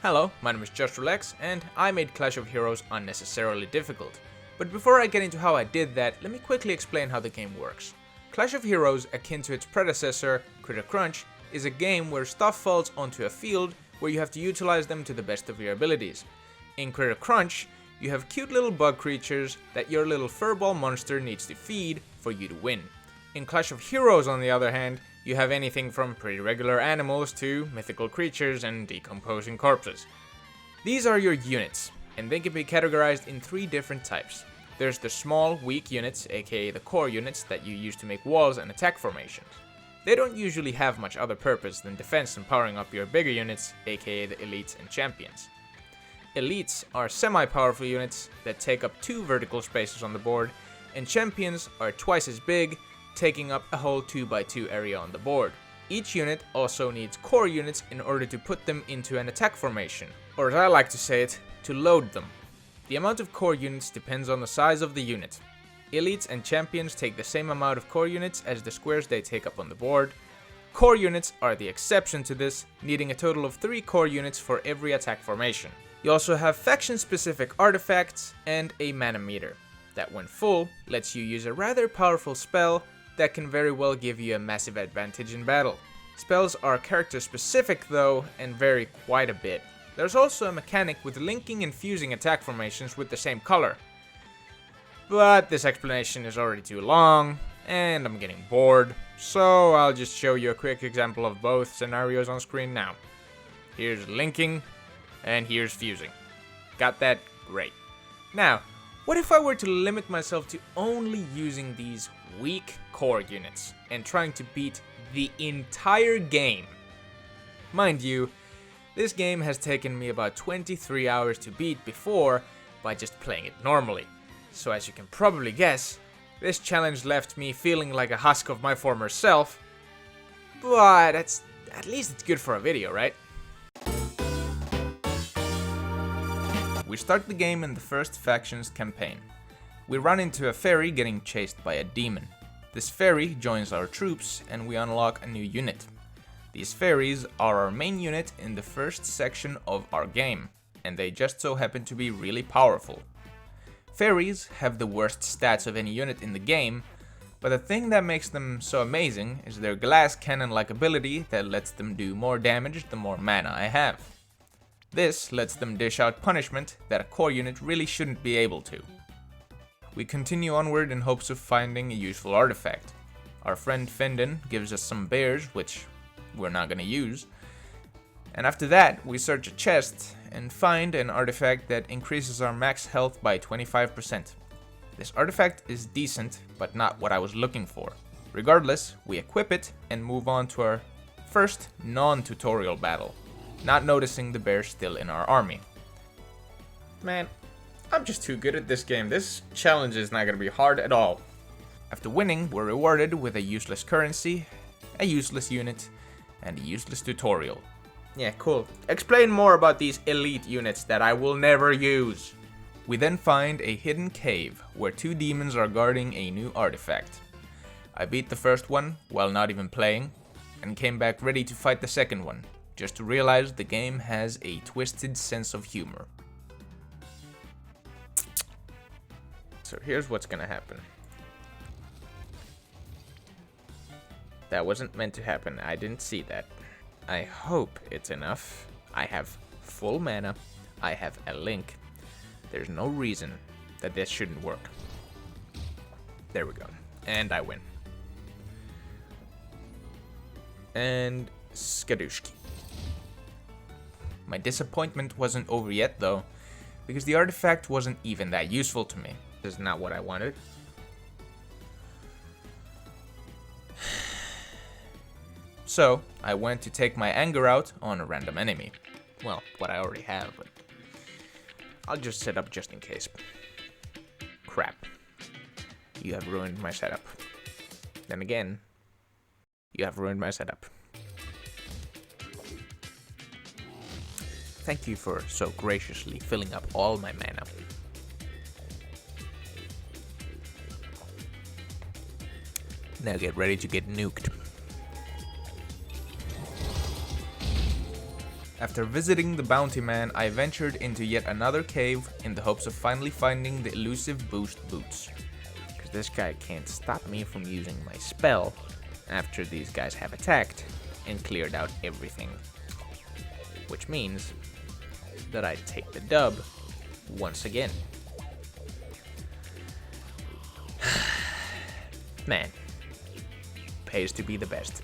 Hello, my name is Just Relax, and I made Clash of Heroes unnecessarily difficult. But before I get into how I did that, let me quickly explain how the game works. Clash of Heroes, akin to its predecessor, Critter Crunch, is a game where stuff falls onto a field where you have to utilize them to the best of your abilities. In Critter Crunch, you have cute little bug creatures that your little furball monster needs to feed for you to win. In Clash of Heroes, on the other hand, you have anything from pretty regular animals to mythical creatures and decomposing corpses. These are your units, and they can be categorized in 3 different types. There's the small, weak units, aka the core units that you use to make walls and attack formations. They don't usually have much other purpose than defense and powering up your bigger units, aka the elites and champions. Elites are semi-powerful units that take up 2 vertical spaces on the board, and champions are twice as big, taking up a whole 2x2 area on the board. Each unit also needs core units in order to put them into an attack formation, or as I like to say it, to load them. The amount of core units depends on the size of the unit. Elites and champions take the same amount of core units as the squares they take up on the board. Core units are the exception to this, needing a total of 3 core units for every attack formation. You also have faction-specific artifacts and a mana meter, that when full, lets you use a rather powerful spell that can very well give you a massive advantage in battle. Spells are character-specific though, and vary quite a bit. There's also a mechanic with linking and fusing attack formations with the same color. But this explanation is already too long, and I'm getting bored, so I'll just show you a quick example of both scenarios on screen now. Here's linking, and here's fusing. Got that? Great. Now, what if I were to limit myself to only using these weak core units and trying to beat the entire game? Mind you, this game has taken me about 23 hours to beat before by just playing it normally. So as you can probably guess, this challenge left me feeling like a husk of my former self, but at least it's good for a video, right? We start the game in the first faction's campaign. We run into a fairy getting chased by a demon. This fairy joins our troops and we unlock a new unit. These fairies are our main unit in the first section of our game, and they just so happen to be really powerful. Fairies have the worst stats of any unit in the game, but the thing that makes them so amazing is their glass cannon-like ability that lets them do more damage the more mana I have. This lets them dish out punishment that a core unit really shouldn't be able to. We continue onward in hopes of finding a useful artifact. Our friend Fendon gives us some bears, which we're not gonna use. And after that, we search a chest and find an artifact that increases our max health by 25%. This artifact is decent, but not what I was looking for. Regardless, we equip it and move on to our first non-tutorial battle, not noticing the bear still in our army. Man, I'm just too good at this game. This challenge is not gonna be hard at all. After winning, we're rewarded with a useless currency, a useless unit, and a useless tutorial. Yeah, cool. Explain more about these elite units that I will never use. We then find a hidden cave where 2 demons are guarding a new artifact. I beat the first one while not even playing, and came back ready to fight the second one, just to realize the game has a twisted sense of humor. So here's what's gonna happen. That wasn't meant to happen, I didn't see that. I hope it's enough. I have full mana, I have a link. There's no reason that this shouldn't work. There we go, and I win. And skadooshki. My disappointment wasn't over yet though, because the artifact wasn't even that useful to me. This is not what I wanted. So, I went to take my anger out on a random enemy. Well, what I already have, but I'll just set up just in case. Crap. You have ruined my setup. Then again, you have ruined my setup. Thank you for so graciously filling up all my mana. Now get ready to get nuked. After visiting the bounty man, I ventured into yet another cave in the hopes of finally finding the elusive boost boots. Because this guy can't stop me from using my spell after these guys have attacked and cleared out everything. Which means that I take the dub once again. Man, pays to be the best.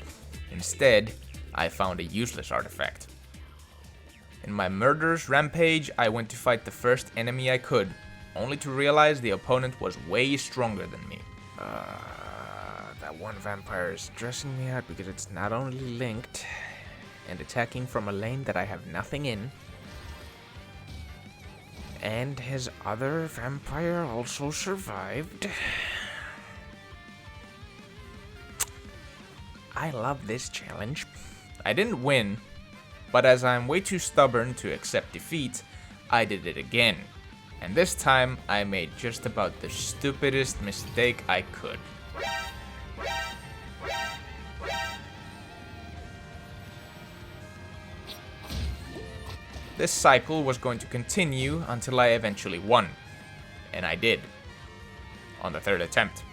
Instead, I found a useless artifact. In my murderous rampage, I went to fight the first enemy I could, only to realize the opponent was way stronger than me. That one vampire is stressing me out because it's not only linked and attacking from a lane that I have nothing in, and his other vampire also survived. I love this challenge. I didn't win, but as I'm way too stubborn to accept defeat, I did it again. And this time, I made just about the stupidest mistake I could. This cycle was going to continue until I eventually won. And I did. On the third attempt.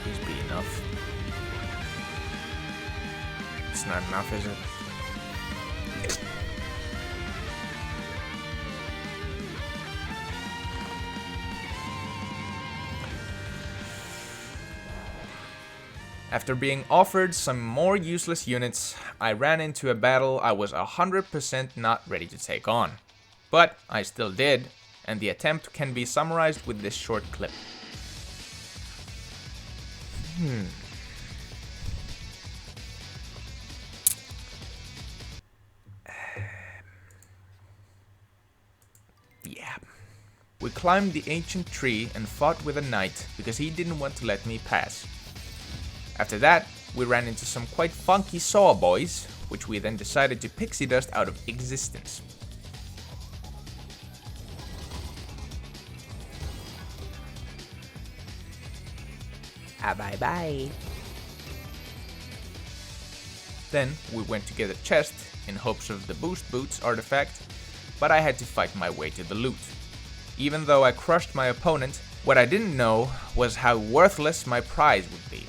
Please be enough. It's not enough, is it? After being offered some more useless units, I ran into a battle I was 100% not ready to take on. But I still did, and the attempt can be summarized with this short clip. Yeah. We climbed the ancient tree and fought with a knight because he didn't want to let me pass. After that, we ran into some quite funky saw boys, which we then decided to pixie dust out of existence. Bye bye. Then we went to get a chest in hopes of the boost boots artifact, but I had to fight my way to the loot. Even though I crushed my opponent, what I didn't know was how worthless my prize would be.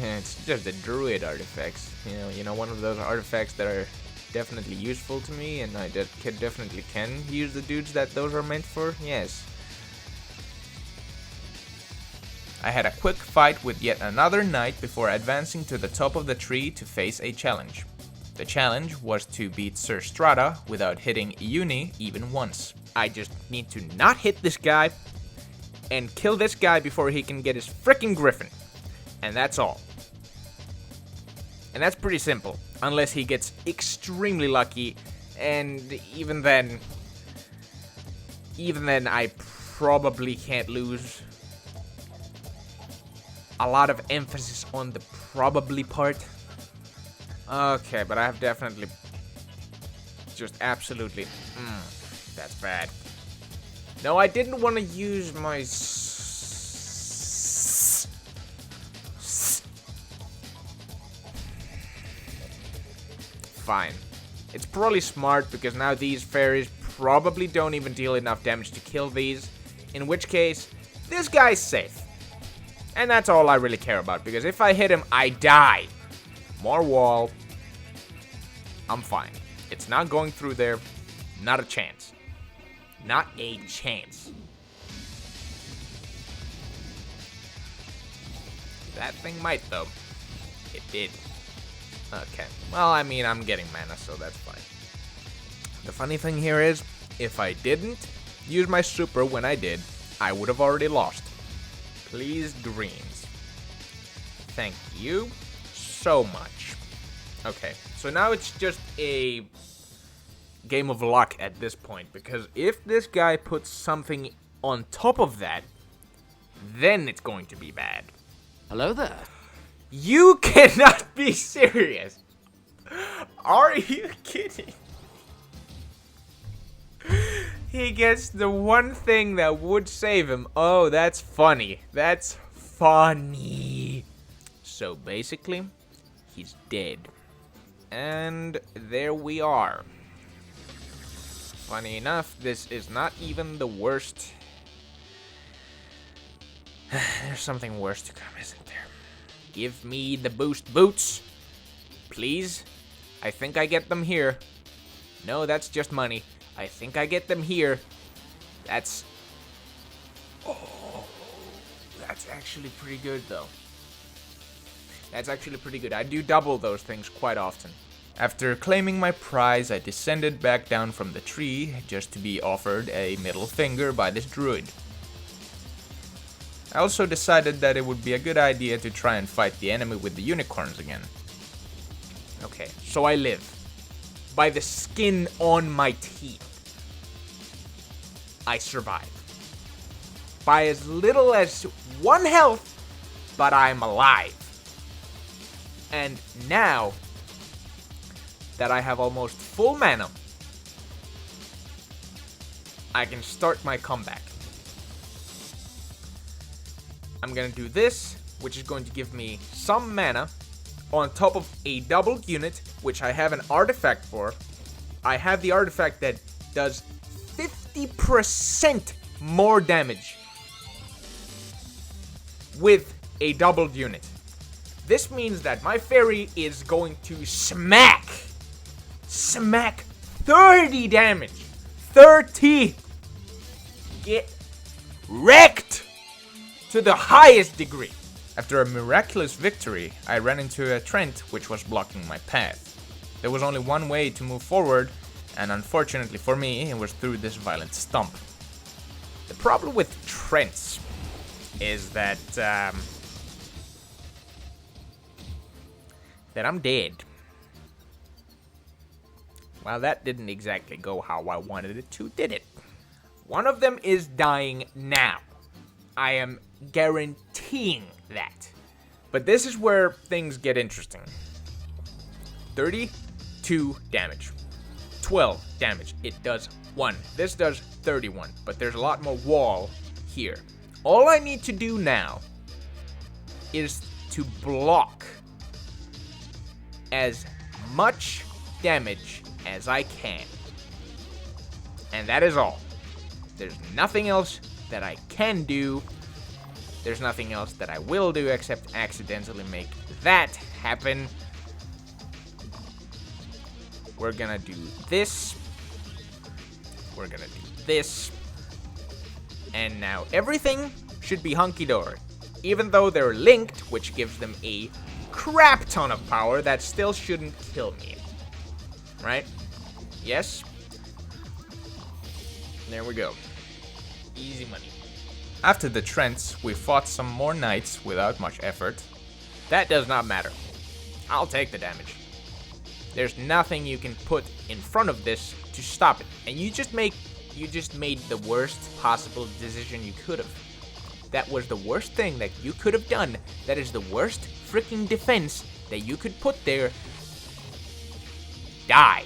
It's just the druid artifacts, you know, one of those artifacts that are definitely useful to me, and I definitely can use the dudes that those are meant for. Yes. I had a quick fight with yet another knight before advancing to the top of the tree to face a challenge. The challenge was to beat Sir Strata without hitting Uni even once. I just need to not hit this guy and kill this guy before he can get his frickin' griffin. And that's all. And that's pretty simple, unless he gets extremely lucky, and even then I probably can't lose. A lot of emphasis on the probably part. Okay, but I have definitely just absolutely... that's bad. No, I didn't want to use my... Fine. It's probably smart because now these fairies probably don't even deal enough damage to kill these. In which case, this guy's safe. And that's all I really care about, because if I hit him, I die. More wall. I'm fine. It's not going through there. Not a chance. Not a chance. That thing might, though. It did. Okay. Well, I mean, I'm getting mana, so that's fine. The funny thing here is, if I didn't use my super when I did, I would have already lost. Please, greens. Thank you so much. Okay, so now it's just a game of luck at this point, because if this guy puts something on top of that, then it's going to be bad. Hello there. You cannot be serious. Are you kidding? He gets the one thing that would save him. Oh, that's funny. That's funny. So basically, he's dead. And there we are. Funny enough, this is not even the worst. There's something worse to come, isn't there? Give me the boost boots. Please. I think I get them here. No, that's just money. I think I get them here. That's... Oh, that's actually pretty good, though. That's actually pretty good. I do double those things quite often. After claiming my prize, I descended back down from the tree just to be offered a middle finger by this druid. I also decided that it would be a good idea to try and fight the enemy with the unicorns again. Okay, so I live. By the skin on my teeth. I survive. By as little as 1 health, but I'm alive. And now that I have almost full mana, I can start my comeback. I'm gonna do this, which is going to give me some mana on top of a doubled unit, which I have an artifact for. I have the artifact that does 50% more damage with a doubled unit. This means that my fairy is going to smack 30 damage. 30! Get wrecked to the highest degree. After a miraculous victory, I ran into a Trent which was blocking my path. There was only one way to move forward, and unfortunately for me, it was through this violent stump. The problem with Trents is that I'm dead. Well, that didn't exactly go how I wanted it to, did it? One of them is dying now. I am guaranteeing that. But this is where things get interesting. 32 damage. 12 damage. It does 1. This does 31, but there's a lot more wall here. All I need to do now is to block as much damage as I can. And that is all. There's nothing else that I can do. There's nothing else that I will do except accidentally make that happen. We're gonna do this. We're gonna do this. And now everything should be hunky-dory. Even though they're linked, which gives them a crap ton of power, that still shouldn't kill me. Right? Yes? There we go. Easy money. After the Trents, we fought some more knights without much effort. That does not matter. I'll take the damage. There's nothing you can put in front of this to stop it. And you just made the worst possible decision you could have. That was the worst thing that you could have done. That is the worst freaking defense that you could put there. Die.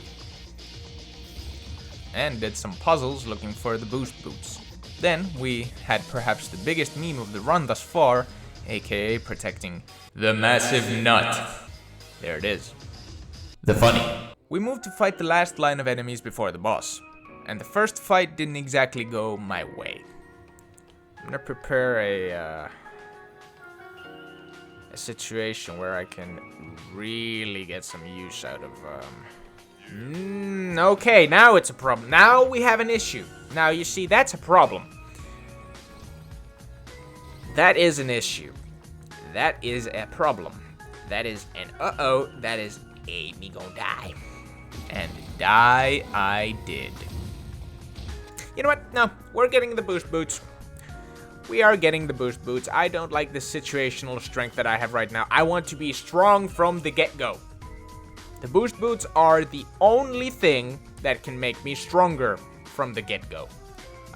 And did some puzzles looking for the boost boots. Then we had perhaps the biggest meme of the run thus far, aka protecting the massive nut. There it is. The funny. We moved to fight the last line of enemies before the boss, and the first fight didn't exactly go my way. I'm gonna prepare a situation where I can really get some use out of okay, now it's a problem. Now we have an issue. Now you see, that's a problem. That is an issue. That is a problem. That is an uh-oh. That is a me gonna die. And die I did. You know what? No, we're getting the boost boots. We are getting the boost boots. I don't like the situational strength that I have right now. I want to be strong from the get-go. The boost boots are the only thing that can make me stronger from the get-go.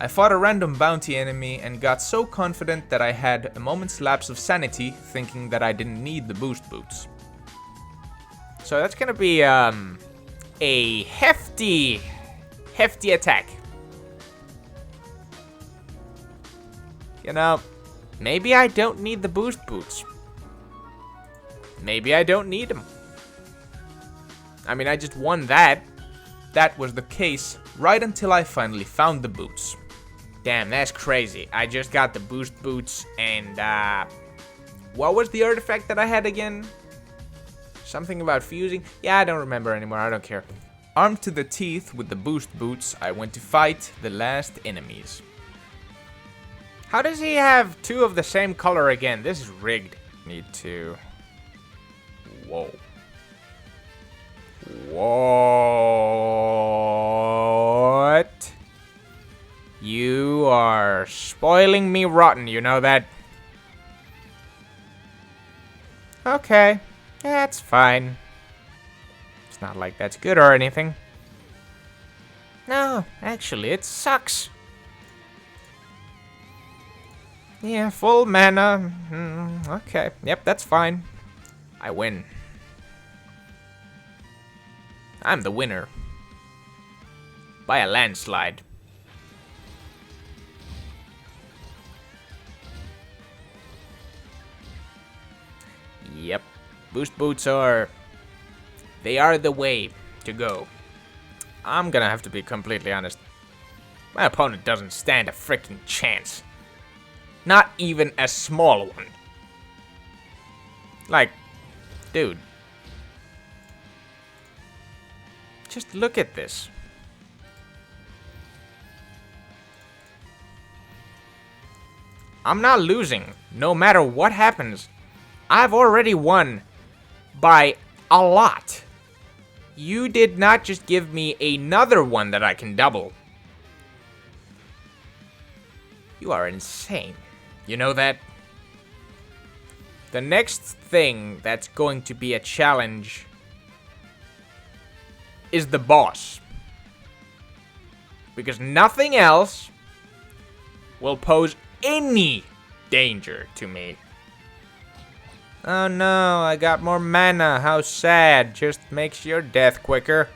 I fought a random bounty enemy and got so confident that I had a moment's lapse of sanity, thinking that I didn't need the boost boots. So that's gonna be a hefty attack. You know, maybe I don't need the boost boots. Maybe I don't need them. I mean, I just won that. That was the case right until I finally found the boots. Damn, that's crazy. I just got the boost boots and, what was the artifact that I had again? Something about fusing? Yeah, I don't remember anymore. I don't care. Armed to the teeth with the boost boots, I went to fight the last enemies. How does he have two of the same color again? This is rigged. Need to... Whoa. What? You are spoiling me rotten, you know that? Okay, that's fine. It's not like that's good or anything. No, actually, it sucks. Yeah, full mana. Okay, yep, that's fine. I win. I'm the winner. By a landslide. Yep. Boost boots are... They are the way to go. I'm gonna have to be completely honest. My opponent doesn't stand a freaking chance. Not even a small one. Like, dude. Just look at this. I'm not losing, no matter what happens. I've already won by a lot. You did not just give me another one that I can double. You are insane. You know that? The next thing that's going to be a challenge is the boss. Because nothing else will pose any danger to me. Oh no, I got more mana. How sad. Just makes your death quicker.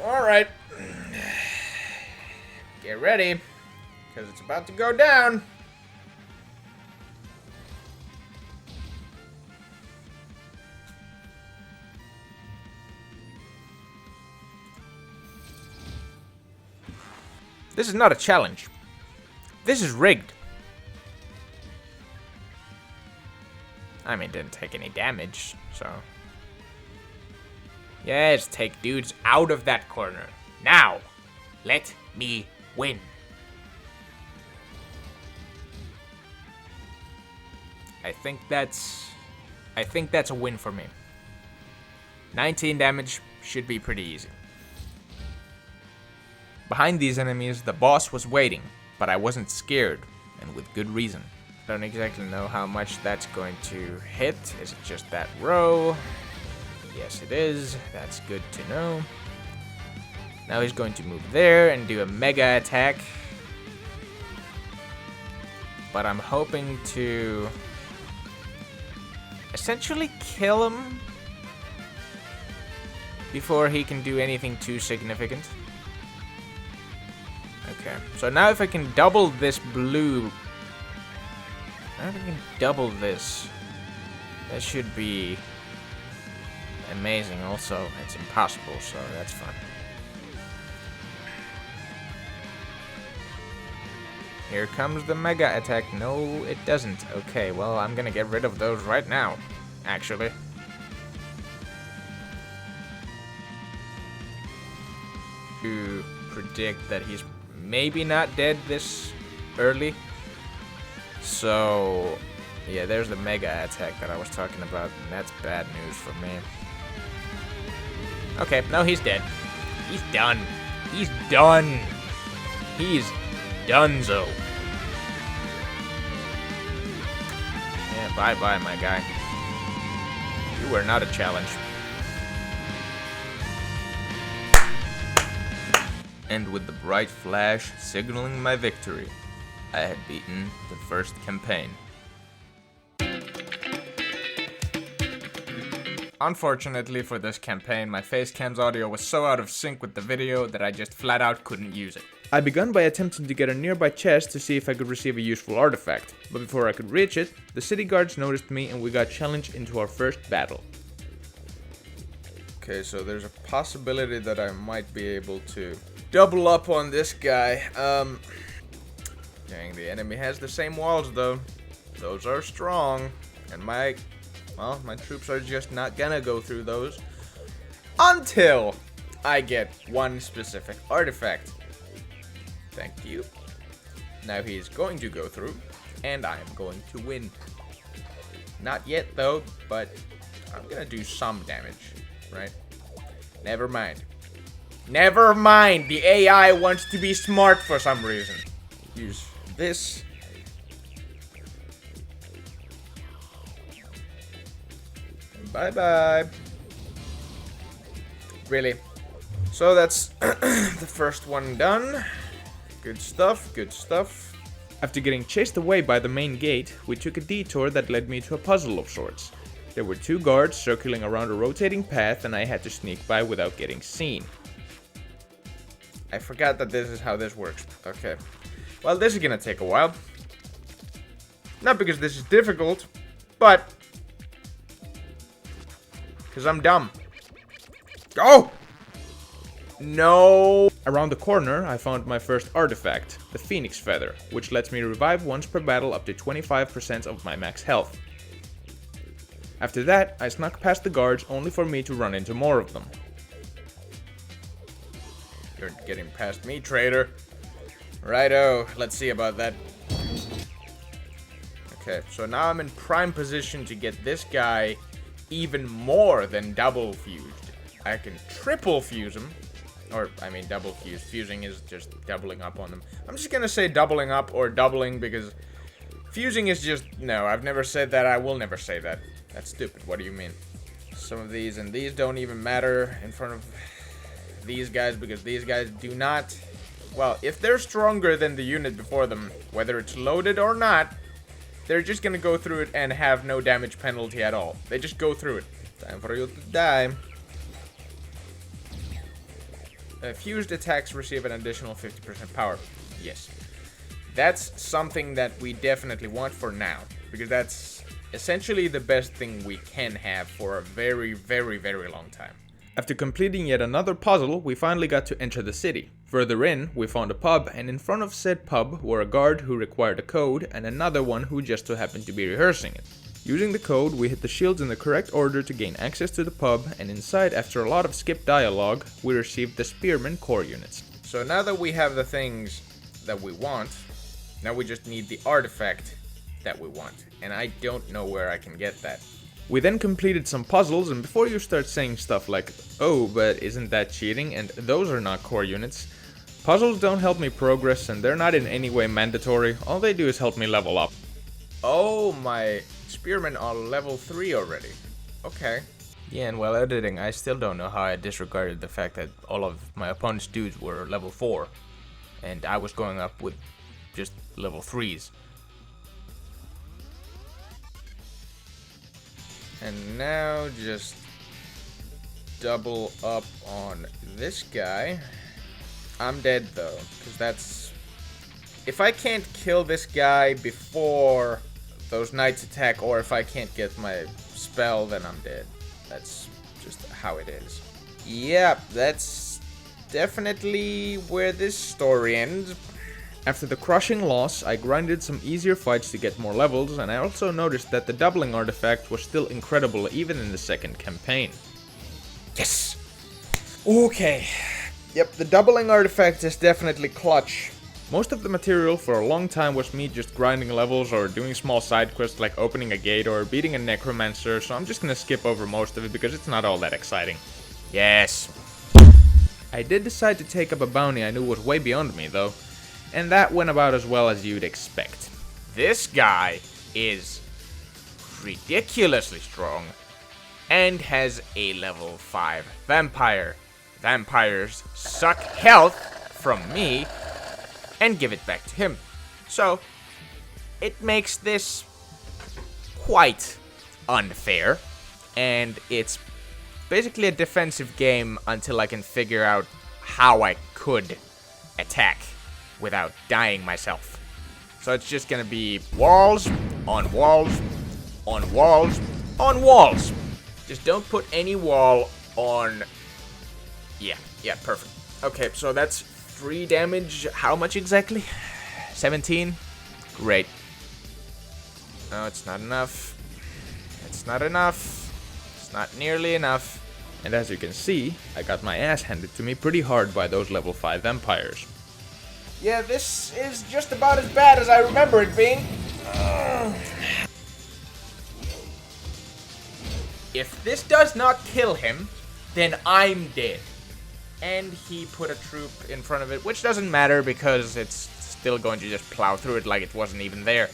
Alright. Get ready. Because it's about to go down. This is not a challenge. This is rigged. I mean, didn't take any damage, so... Yes, take dudes out of that corner. Now, let me win. I think that's a win for me. 19 damage should be pretty easy. Behind these enemies, the boss was waiting, but I wasn't scared, and with good reason. Don't exactly know how much that's going to hit. Is it just that row? Yes, it is. That's good to know. Now he's going to move there and do a mega attack. But I'm hoping to essentially kill him before he can do anything too significant. Okay, so now if I can double this blue... Now if I can double this, that should be amazing. Also, it's impossible, so that's fun. Here comes the mega attack. No, it doesn't. Okay, well, I'm gonna get rid of those right now, actually. To predict that he's maybe not dead this early. So, yeah, there's the mega attack that I was talking about, and that's bad news for me. Okay, no, he's dead. He's done. He's done. He's donezo. Yeah, bye-bye, my guy. You were not a challenge. And with the bright flash signaling my victory, I had beaten the first campaign. Unfortunately for this campaign, my facecam's audio was so out of sync with the video that I just flat out couldn't use it. I began by attempting to get a nearby chest to see if I could receive a useful artifact, but before I could reach it, the city guards noticed me and we got challenged into our first battle. Okay, so there's a possibility that I might be able to double up on this guy. Dang, the enemy has the same walls though. Those are strong, and my troops are just not gonna go through those until I get one specific artifact. Thank you. Now he's going to go through, and I am going to win. Not yet though, but I'm gonna do some damage, right? Never mind. Never mind! The AI wants to be smart for some reason. Use this. Bye-bye. Really? So that's the first one done. Good stuff, good stuff. After getting chased away by the main gate, we took a detour that led me to a puzzle of sorts. There were 2 guards circling around a rotating path and I had to sneak by without getting seen. I forgot that this is how this works. Okay. Well, this is gonna take a while. Not because this is difficult, but because I'm dumb. Go! No! Around the corner, I found my first artifact, the Phoenix Feather, which lets me revive once per battle up to 25% of my max health. After that, I snuck past the guards only for me to run into more of them. You're getting past me, traitor. Righto, let's see about that. Okay, so now I'm in prime position to get this guy even more than double fused. I can triple fuse him. Or, I mean, double fuse. Fusing is just doubling up on them. I'm just gonna say doubling up or doubling because fusing is just... No, I've never said that. I will never say that. That's stupid. What do you mean? Some of these and these don't even matter in front of these guys because these guys do not... Well, if they're stronger than the unit before them, whether it's loaded or not, they're just gonna go through it and have no damage penalty at all. They just go through it. Time for you to die. Fused attacks receive an additional 50% power. Yes. That's something that we definitely want for now, because that's essentially the best thing we can have for a very, very, very long time. After completing yet another puzzle, we finally got to enter the city. Further in, we found a pub, and in front of said pub were a guard who required a code and another one who just so happened to be rehearsing it. Using the code, we hit the shields in the correct order to gain access to the pub, and inside, after a lot of skipped dialogue, we received the Spearman core units. So now that we have the things that we want, now we just need the artifact that we want, and I don't know where I can get that. We then completed some puzzles, and before you start saying stuff like, oh, but isn't that cheating, and those are not core units, puzzles don't help me progress, and they're not in any way mandatory. All they do is help me level up. Oh, my Spearmen are level 3 already. Okay. Yeah, and while editing, I still don't know how I disregarded the fact that all of my opponent's dudes were level 4, and I was going up with just level 3s. And now just double up on this guy. I'm dead though, because that's... If I can't kill this guy before those knights attack, or if I can't get my spell, then I'm dead. That's just how it is. Yeah, that's definitely where this story ends. After the crushing loss, I grinded some easier fights to get more levels, and I also noticed that the doubling artifact was still incredible even in the second campaign. Yes! Okay. Yep, the doubling artifact is definitely clutch. Most of the material for a long time was me just grinding levels or doing small side quests like opening a gate or beating a necromancer, so I'm just gonna skip over most of it because it's not all that exciting. Yes! I did decide to take up a bounty I knew was way beyond me though, and that went about as well as you'd expect. This guy is ridiculously strong and has a level 5 vampire. Vampires suck health from me and give it back to him. So, it makes this quite unfair, and it's basically a defensive game until I can figure out how I could attack without dying myself. So it's just gonna be walls, on walls, on walls, on walls. Just don't put any wall on... Yeah, perfect. Okay, so that's 3 damage. How much exactly? 17? Great. No, it's not enough. It's not enough. It's not nearly enough. And as you can see, I got my ass handed to me pretty hard by those level 5 vampires. Yeah, this is just about as bad as I remember it being. If this does not kill him, then I'm dead. And he put a troop in front of it, which doesn't matter because it's still going to just plow through it like it wasn't even there.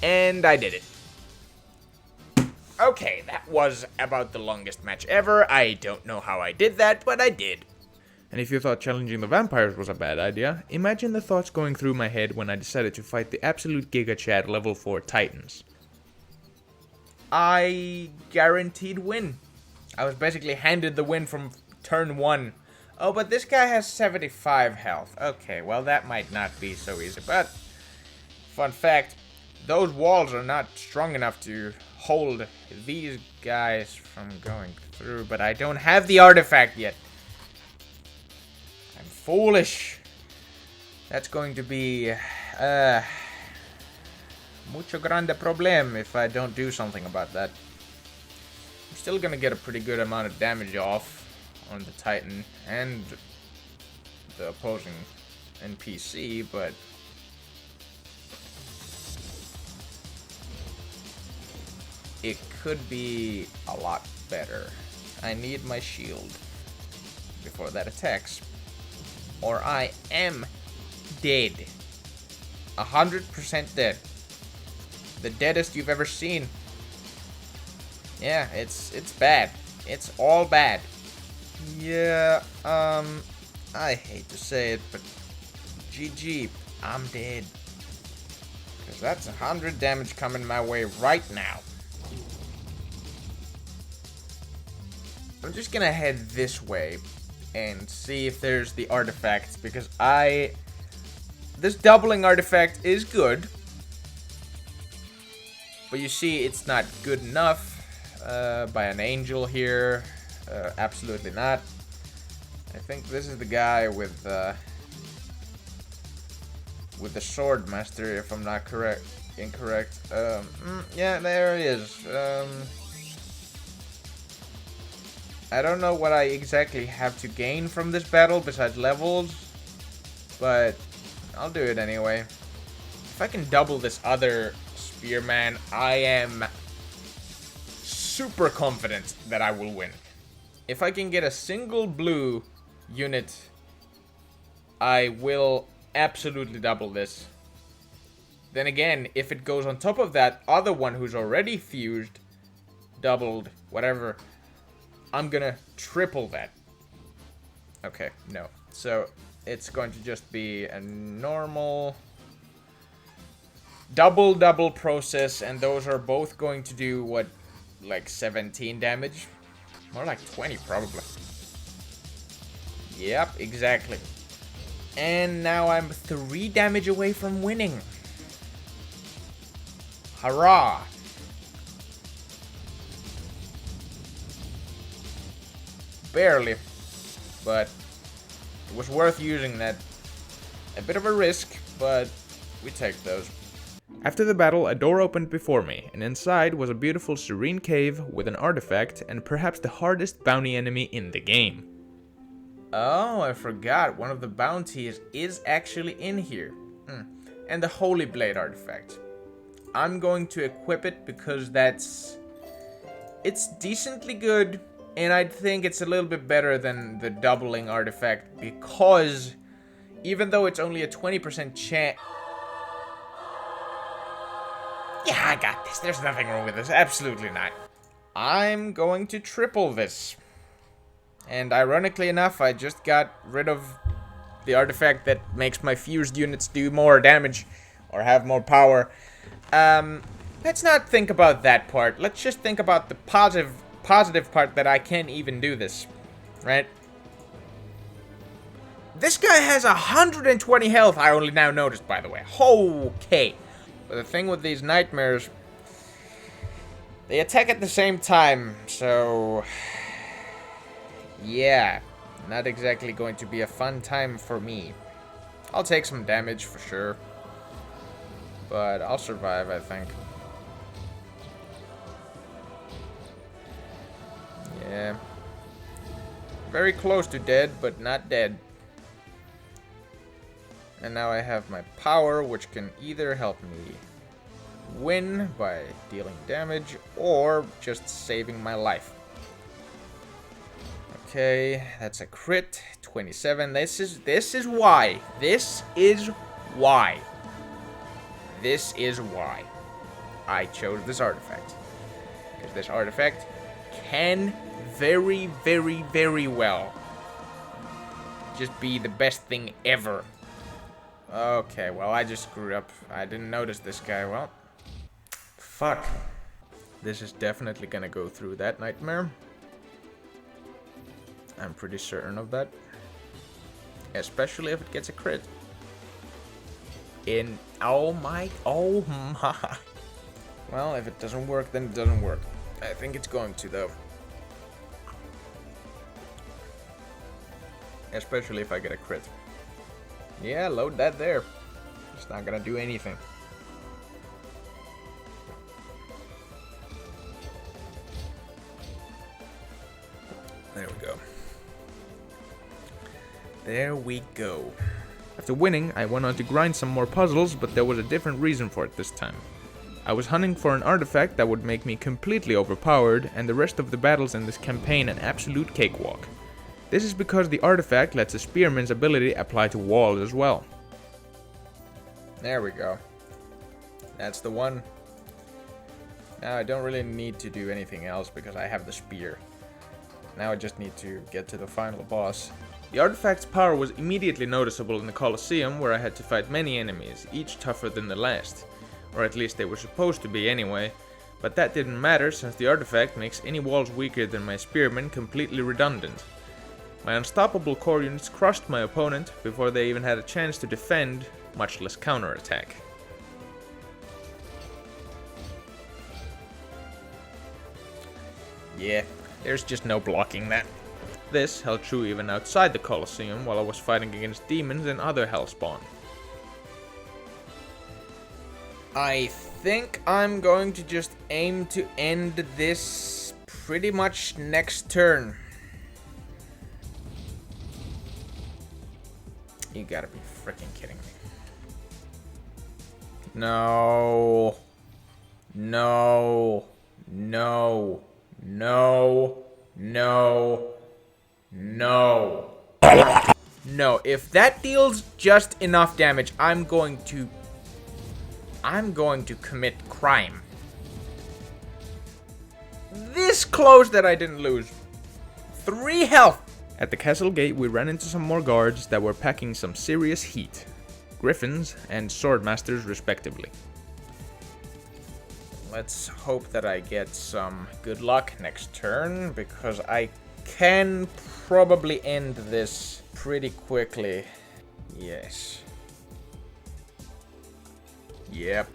And I did it. Okay, that was about the longest match ever. I don't know how I did that, but I did. And if you thought challenging the vampires was a bad idea, imagine the thoughts going through my head when I decided to fight the absolute Giga Chad level 4 Titans. I guaranteed win. I was basically handed the win from turn 1. Oh, but this guy has 75 health. Okay, well that might not be so easy, but... Fun fact, those walls are not strong enough to hold these guys from going through, but I don't have the artifact yet. I'm foolish. That's going to be mucho grande problem if I don't do something about that. I'm still gonna get a pretty good amount of damage off on the Titan and the opposing NPC, but it could be a lot better. I need my shield before that attacks, or I am dead. 100% dead. The deadest you've ever seen. Yeah, it's bad. It's all bad. Yeah, I hate to say it, but GG, I'm dead. Because that's 100 damage coming my way right now. I'm just gonna head this way and see if there's the artifacts, because this doubling artifact is good, but you see it's not good enough by an angel here. Absolutely not. I think this is the guy with the sword master, if I'm not incorrect. Yeah, there he is. I don't know what I exactly have to gain from this battle besides levels, but I'll do it anyway. If I can double this other spearman, I am super confident that I will win. If I can get a single blue unit, I will absolutely double this. Then again, if it goes on top of that other one who's already fused, doubled, whatever, I'm gonna triple that. Okay, no. So, it's going to just be a normal double process, and those are both going to do, what, like 17 damage? More like 20, probably. Yep, exactly. And now I'm 3 damage away from winning. Hurrah! Barely, but it was worth using that. A bit of a risk, but we take those. After the battle, a door opened before me, and inside was a beautiful serene cave with an artifact and perhaps the hardest bounty enemy in the game. Oh, I forgot, one of the bounties is actually in here. And the Holy Blade artifact. I'm going to equip it because it's decently good. And I think it's a little bit better than the doubling artifact, because even though it's only a 20% chance... Yeah, I got this. There's nothing wrong with this. Absolutely not. I'm going to triple this. And ironically enough, I just got rid of the artifact that makes my fused units do more damage or have more power. Let's not think about that part. Let's just think about the positive part that I can't even do this, right? This guy has 120 health, I only now noticed, by the way. Okay. But the thing with these nightmares, they attack at the same time, so yeah, not exactly going to be a fun time for me. I'll take some damage for sure, but I'll survive, I think. Yeah. Very close to dead, but not dead. And now I have my power, which can either help me win by dealing damage or just saving my life. Okay, that's a crit. 27. This is why. This is why I chose this artifact. Because this artifact can very, very, very well just be the best thing ever. Okay, well, I just screwed up. I didn't notice this guy. Well, fuck. This is definitely gonna go through that nightmare. I'm pretty certain of that. Especially if it gets a crit. Oh my. Well, if it doesn't work, then it doesn't work. I think it's going to, though. Especially if I get a crit. Yeah, load that there. It's not gonna do anything. There we go. There we go. After winning, I went on to grind some more puzzles, but there was a different reason for it this time. I was hunting for an artifact that would make me completely overpowered, and the rest of the battles in this campaign an absolute cakewalk. This is because the artifact lets a spearman's ability apply to walls as well. There we go. That's the one. Now I don't really need to do anything else because I have the spear. Now I just need to get to the final boss. The artifact's power was immediately noticeable in the Colosseum, where I had to fight many enemies, each tougher than the last. Or at least they were supposed to be anyway. But that didn't matter, since the artifact makes any walls weaker than my spearmen completely redundant. My unstoppable core units crushed my opponent before they even had a chance to defend, much less counterattack. Yeah, there's just no blocking that. This held true even outside the Colosseum while I was fighting against demons and other hellspawn. I think I'm going to just aim to end this pretty much next turn. You gotta be freaking kidding me. No. No. No. No. No. No. No, if that deals just enough damage, I'm going to commit crime. This close that I didn't lose. 3 health. At the castle gate, we ran into some more guards that were packing some serious heat. Griffins and swordmasters, respectively. Let's hope that I get some good luck next turn, because I can probably end this pretty quickly. Yes. Yep.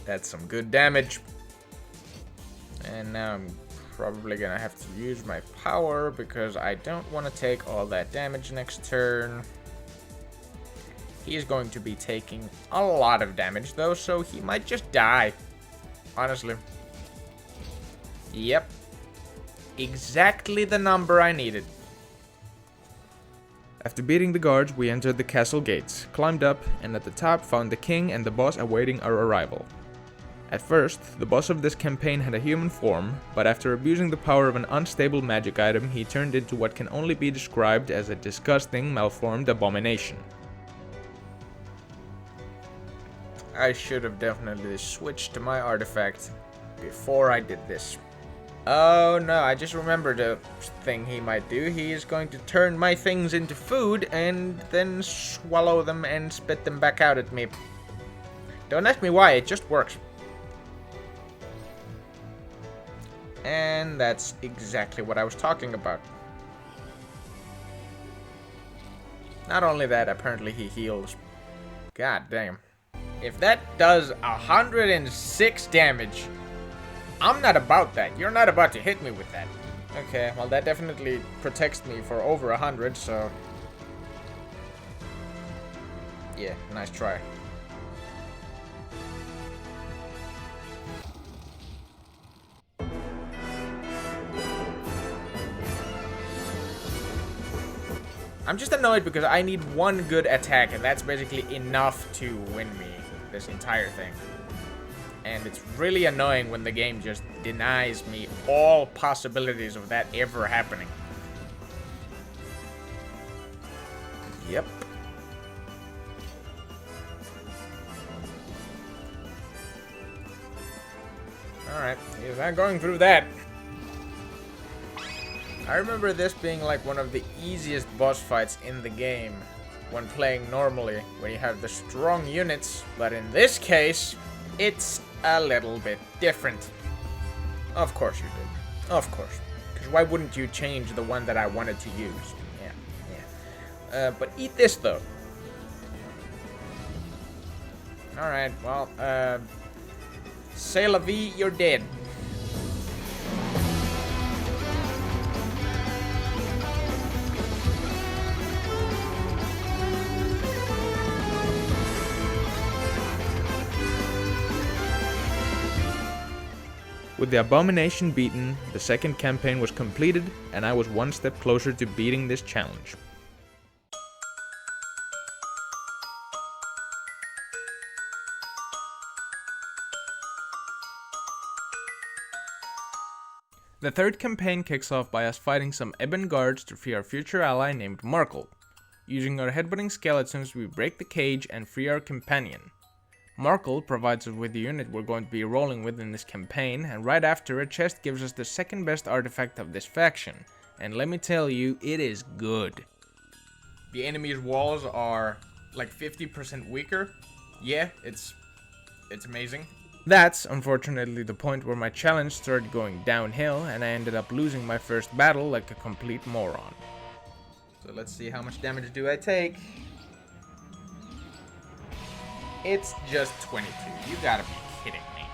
That's some good damage. And now I'm probably gonna have to use my power because I don't want to take all that damage next turn. He's going to be taking a lot of damage though, so he might just die. Honestly. Yep. Exactly the number I needed. After beating the guards, we entered the castle gates, climbed up, and at the top found the king and the boss awaiting our arrival. At first, the boss of this campaign had a human form, but after abusing the power of an unstable magic item, he turned into what can only be described as a disgusting, malformed abomination. I should have definitely switched to my artifact before I did this. Oh no, I just remembered a thing he might do. He is going to turn my things into food and then swallow them and spit them back out at me. Don't ask me why, it just works. And that's exactly what I was talking about. Not only that, apparently he heals. God damn. If that does 106 damage, I'm not about that. You're not about to hit me with that. Okay, well that definitely protects me for over 100, so... yeah, nice try. I'm just annoyed because I need one good attack, and that's basically enough to win me this entire thing. And it's really annoying when the game just denies me all possibilities of that ever happening. Yep. Alright, he's not going through that. I remember this being like one of the easiest boss fights in the game when playing normally, when you have the strong units, but in this case, it's a little bit different. Of course you did. Of course. Because why wouldn't you change the one that I wanted to use? Yeah. But eat this, though. Alright, well, c'est la vie, you're dead. With the abomination beaten, the second campaign was completed, and I was one step closer to beating this challenge. The third campaign kicks off by us fighting some Ebon guards to free our future ally named Markle. Using our headbutting skeletons, we break the cage and free our companion. Markle provides us with the unit we're going to be rolling with in this campaign, and right after, a chest gives us the second best artifact of this faction, and let me tell you, it is good. The enemy's walls are like 50% weaker. Yeah, it's amazing. That's unfortunately the point where my challenge started going downhill, and I ended up losing my first battle like a complete moron. So let's see, how much damage do I take? It's just 22. You gotta be kidding me.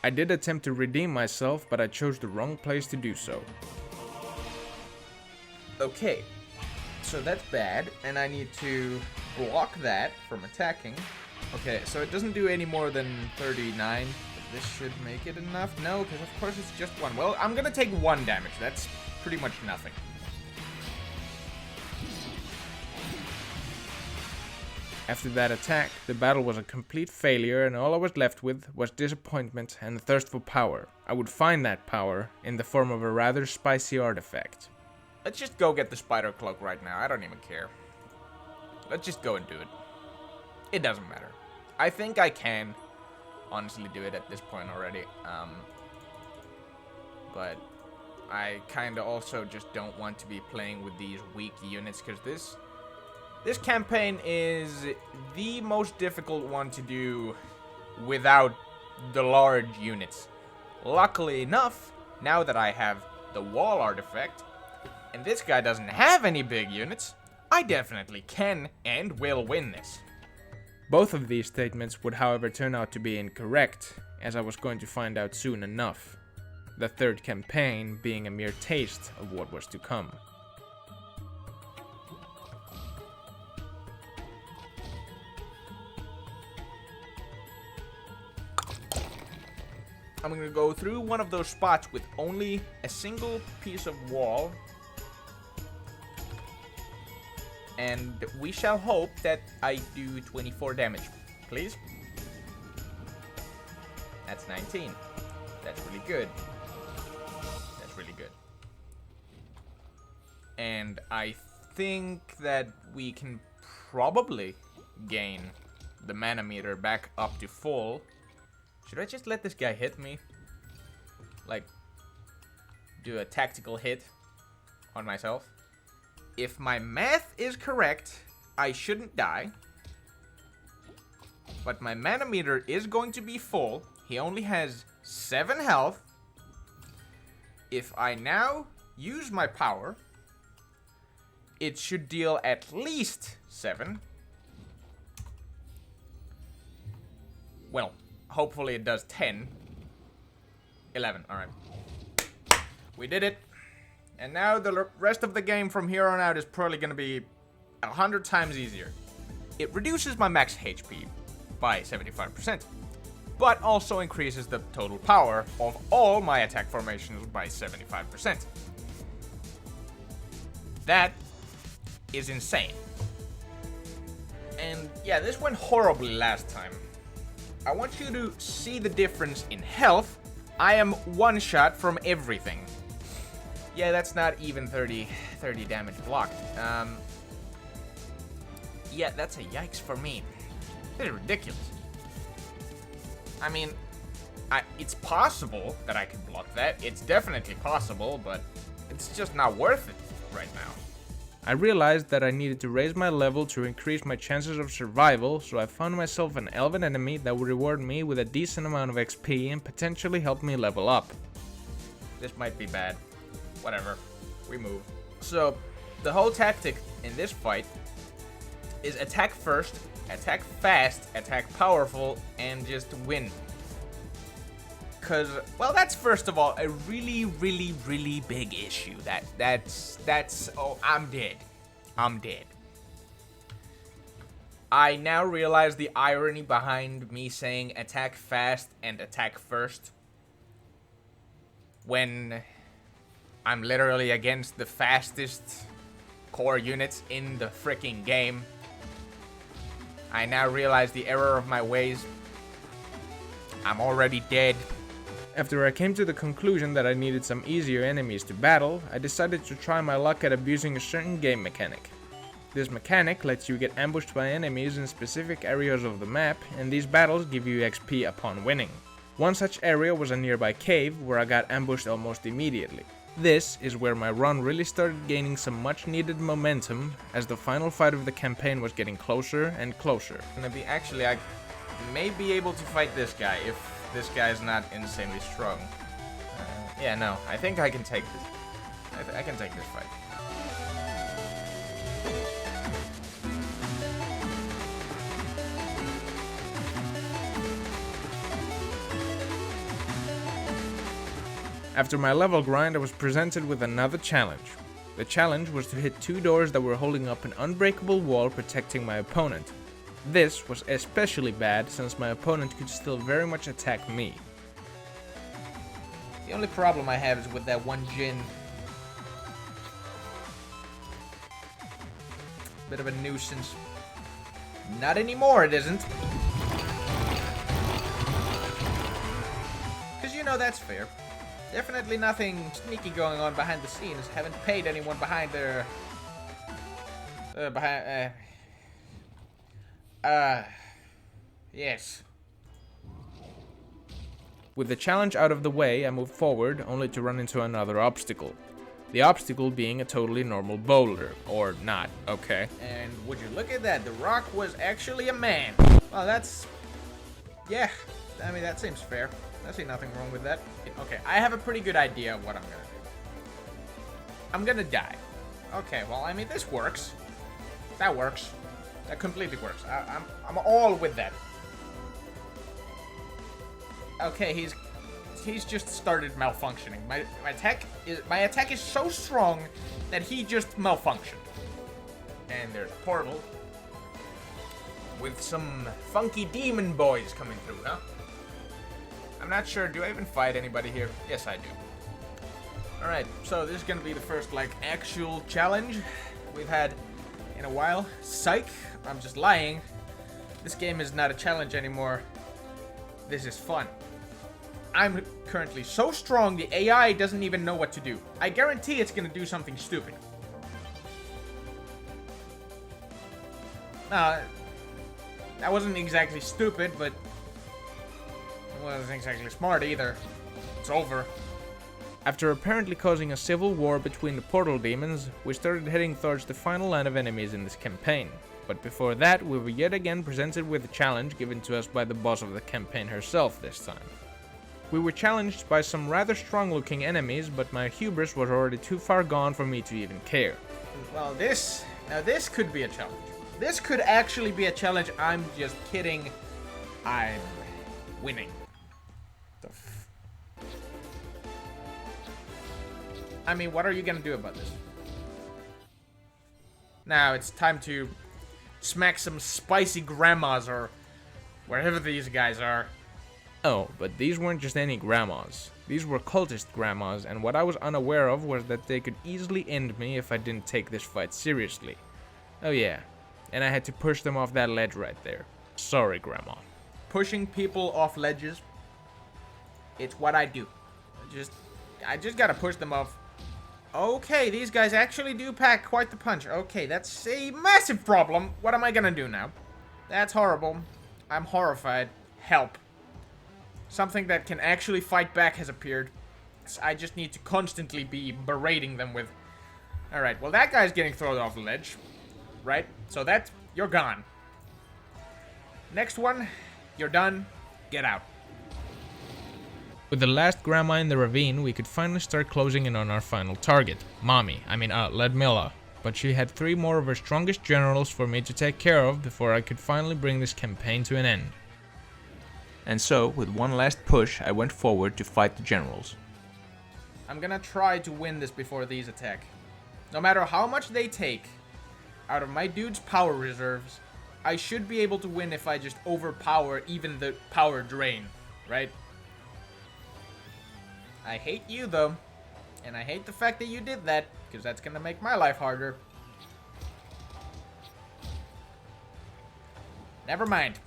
I did attempt to redeem myself, but I chose the wrong place to do so. Okay, so that's bad, and I need to block that from attacking. Okay, so it doesn't do any more than 39. But this should make it enough. No, because of course it's just one. Well, I'm gonna take 1 damage. That's pretty much nothing. After that attack, the battle was a complete failure, and all I was left with was disappointment and a thirst for power. I would find that power in the form of a rather spicy artifact. Let's just go get the spider cloak right now. I don't even care. Let's just go and do it. It doesn't matter. I think I can honestly do it at this point already. But I kind of also just don't want to be playing with these weak units, because this campaign is the most difficult one to do without the large units. Luckily enough, now that I have the wall artifact, and this guy doesn't have any big units, I definitely can and will win this. Both of these statements would, however, turn out to be incorrect, as I was going to find out soon enough. The third campaign being a mere taste of what was to come. I'm gonna go through one of those spots with only a single piece of wall. And we shall hope that I do 24 damage. Please? That's 19. That's really good. That's really good. And I think that we can probably gain the mana meter back up to full. Should I just let this guy hit me? like, do a tactical hit on myself. If my math is correct, I shouldn't die. But my mana meter is going to be full. He only has 7 health. If I now use my power, it should deal at least 7. Well, hopefully it does 10. 11, alright. We did it. And now the rest of the game from here on out is probably going to be 100 times easier. It reduces my max HP by 75%, but also increases the total power of all my attack formations by 75%. That is insane. And yeah, this went horribly last time. I want you to see the difference in health. I am one shot from everything. Yeah, that's not even 30 damage blocked. Yeah, that's a yikes for me. This is ridiculous. I mean, it's possible that I could block that. It's definitely possible, but it's just not worth it right now. I realized that I needed to raise my level to increase my chances of survival, so I found myself an elven enemy that would reward me with a decent amount of XP and potentially help me level up. This might be bad. Whatever. We move. So, the whole tactic in this fight is attack first, attack fast, attack powerful, and just win. Cause, well, that's first of all a really, really, really big issue. That's, oh, I'm dead. I'm dead. I now realize the irony behind me saying attack fast and attack first, when I'm literally against the fastest core units in the freaking game. I now realize the error of my ways. I'm already dead. After I came to the conclusion that I needed some easier enemies to battle, I decided to try my luck at abusing a certain game mechanic. This mechanic lets you get ambushed by enemies in specific areas of the map, and these battles give you XP upon winning. One such area was a nearby cave where I got ambushed almost immediately. This is where my run really started gaining some much needed momentum, as the final fight of the campaign was getting closer and closer. Actually, I may be able to fight this guy if this guy is not insanely strong. Yeah, no, I think I can take this. I can take this fight. After my level grind, I was presented with another challenge. The challenge was to hit 2 doors that were holding up an unbreakable wall protecting my opponent. This was especially bad since my opponent could still very much attack me. The only problem I have is with that one Jin. Bit of a nuisance. Not anymore, it isn't. Because you know that's fair. Definitely nothing sneaky going on behind the scenes. Haven't paid anyone behind their... yes. With the challenge out of the way, I moved forward, only to run into another obstacle. The obstacle being a totally normal boulder. Or not, okay? And would you look at that, the rock was actually a man. Well, that's... yeah, I mean, that seems fair. I see nothing wrong with that. Okay, I have a pretty good idea of what I'm gonna do. I'm gonna die. Okay, well, I mean, this works. That works. That completely works. I'm all with that. Okay, he's just started malfunctioning. My attack is so strong that he just malfunctioned. And there's a portal with some funky demon boys coming through, huh? I'm not sure. Do I even fight anybody here? Yes, I do. Alright, so this is gonna be the first, like, actual challenge we've had in a while. Psych! I'm just lying. This game is not a challenge anymore. This is fun. I'm currently so strong, the AI doesn't even know what to do. I guarantee it's gonna do something stupid. That wasn't exactly stupid, but it wasn't exactly smart either. It's over. After apparently causing a civil war between the portal demons, we started heading towards the final line of enemies in this campaign. But before that, we were yet again presented with a challenge given to us by the boss of the campaign herself this time. We were challenged by some rather strong looking enemies, but my hubris was already too far gone for me to even care. Well, this could be a challenge. This could actually be a challenge. I'm just kidding. I'm winning. I mean, what are you gonna do about this? Now it's time to smack some spicy grandmas or wherever these guys are. Oh, but these weren't just any grandmas. These were cultist grandmas, and what I was unaware of was that they could easily end me if I didn't take this fight seriously. Oh yeah, and I had to push them off that ledge right there. Sorry, Grandma. Pushing people off ledges, it's what I do. I just gotta push them off. Okay, these guys actually do pack quite the punch. Okay, that's a massive problem. What am I gonna do now? That's horrible. I'm horrified. Help. Something that can actually fight back has appeared. I just need to constantly be berating them with... Alright, well that guy's getting thrown off the ledge. Right? So that's... You're gone. Next one. You're done. Get out. With the last grandma in the ravine, we could finally start closing in on our final target. Ludmilla. But she had 3 more of her strongest generals for me to take care of before I could finally bring this campaign to an end. And so, with one last push, I went forward to fight the generals. I'm gonna try to win this before these attack. No matter how much they take out of my dude's power reserves, I should be able to win if I just overpower even the power drain, right? I hate you though, and I hate the fact that you did that, because that's gonna make my life harder. Never mind.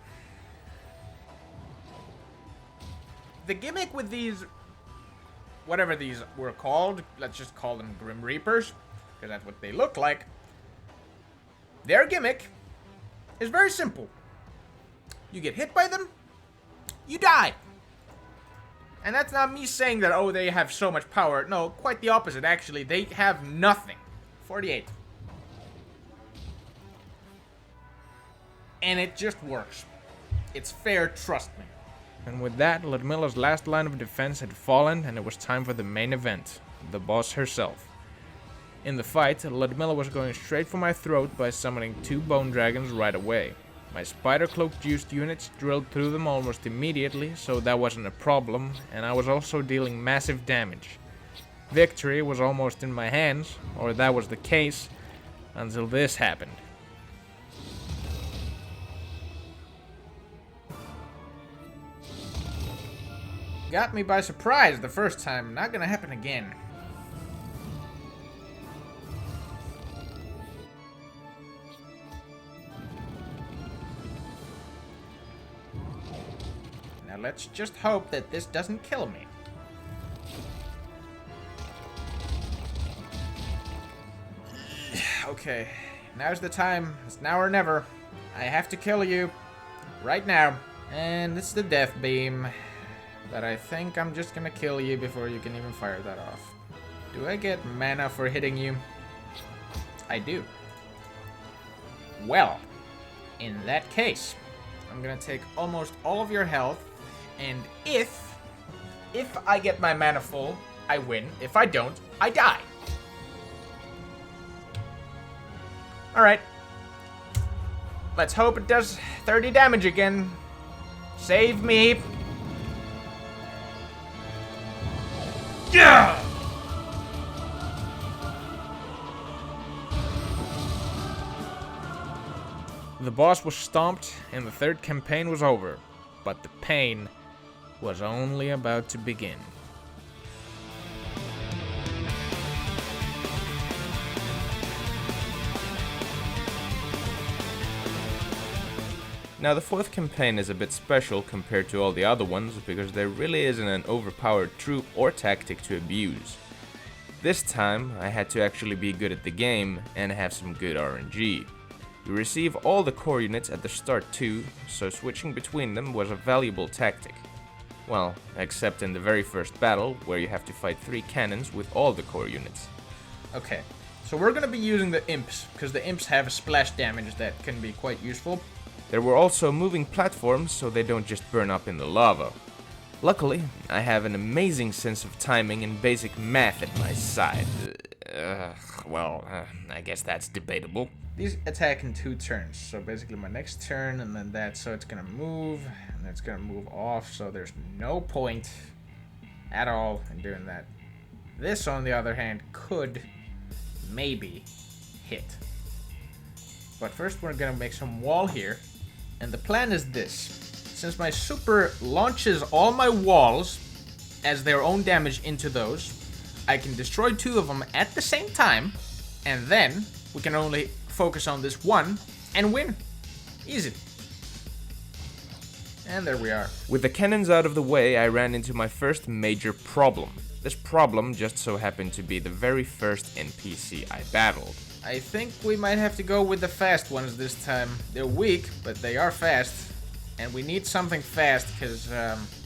The gimmick with these, whatever these were called, let's just call them Grim Reapers, because that's what they look like. Their gimmick is very simple. You get hit by them, you die. And that's not me saying that, oh, they have so much power. No, quite the opposite, actually. They have nothing. 48. And it just works. It's fair, trust me. And with that, Ludmilla's last line of defense had fallen, and it was time for the main event, the boss herself. In the fight, Ludmilla was going straight for my throat by summoning 2 bone dragons right away. My spider cloak juiced units drilled through them almost immediately, so that wasn't a problem, and I was also dealing massive damage. Victory was almost in my hands, or that was the case, until this happened. Got me by surprise the first time, not gonna happen again. Now let's just hope that this doesn't kill me. Okay, now's the time. It's now or never. I have to kill you. Right now. And it's the death beam. But I think I'm just gonna kill you before you can even fire that off. Do I get mana for hitting you? I do. Well, in that case, I'm gonna take almost all of your health, and if I get my mana full, I win. If I don't, I die. Alright. Let's hope it does 30 damage again. Save me. Yeah! The boss was stomped, and the third campaign was over, but the pain was only about to begin. Now the fourth campaign is a bit special compared to all the other ones because there really isn't an overpowered troop or tactic to abuse. This time I had to actually be good at the game and have some good RNG. You receive all the core units at the start too, so switching between them was a valuable tactic. Well, except in the very first battle, where you have to fight 3 cannons with all the core units. Okay, so we're gonna be using the imps, because the imps have splash damage that can be quite useful. There were also moving platforms, so they don't just burn up in the lava. Luckily, I have an amazing sense of timing and basic math at my side. I guess that's debatable. These attack in 2 turns, so basically my next turn and then that, so it's gonna move, and it's gonna move off, so there's no point at all in doing that. This, on the other hand, could maybe hit. But first we're gonna make some wall here, and the plan is this. Since my super launches all my walls as their own damage into those, I can destroy 2 of them at the same time, and then we can only focus on this one and win. Easy. And there we are. With the cannons out of the way, I ran into my first major problem. This problem just so happened to be the very first NPC I battled. I think we might have to go with the fast ones this time. They're weak, but they are fast. And we need something fast because,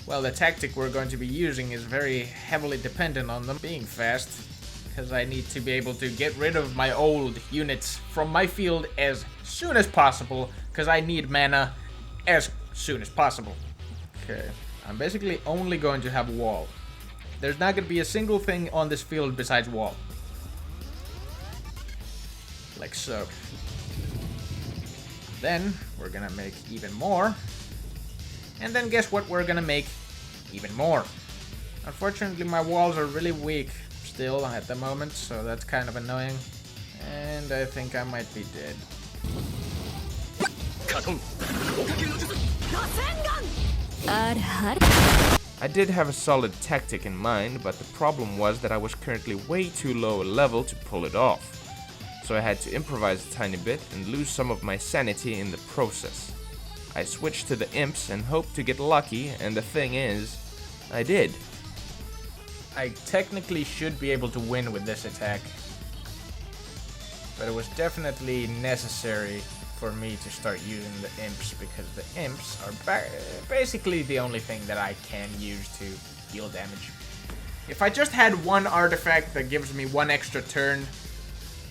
well, the tactic we're going to be using is very heavily dependent on them being fast. Because I need to be able to get rid of my old units from my field as soon as possible. Because I need mana as soon as possible. Okay, I'm basically only going to have wall. There's not going to be a single thing on this field besides wall. Like so. Then we're gonna make even more. And then guess what we're gonna make even more. Unfortunately, my walls are really weak still at the moment, so that's kind of annoying. And I think I might be dead. I did have a solid tactic in mind, but the problem was that I was currently way too low a level to pull it off. So I had to improvise a tiny bit and lose some of my sanity in the process. I switched to the imps and hoped to get lucky, and the thing is, I did. I technically should be able to win with this attack, but it was definitely necessary for me to start using the imps, because the imps are basically the only thing that I can use to deal damage. If I just had one artifact that gives me 1 extra turn,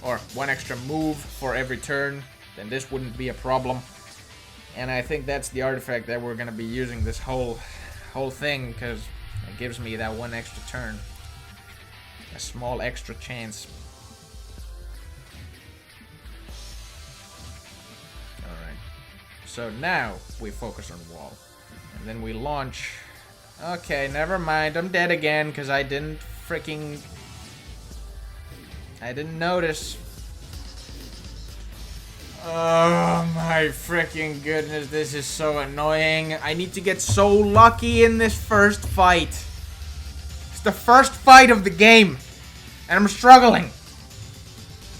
or 1 extra move for every turn, then this wouldn't be a problem. And I think that's the artifact that we're gonna be using this whole thing, because it gives me that 1 extra turn. A small extra chance. Alright. So now we focus on wall. And then we launch. Okay, never mind. I'm dead again, because I didn't notice. Oh my freaking goodness, this is so annoying. I need to get so lucky in this first fight. It's the first fight of the game, and I'm struggling.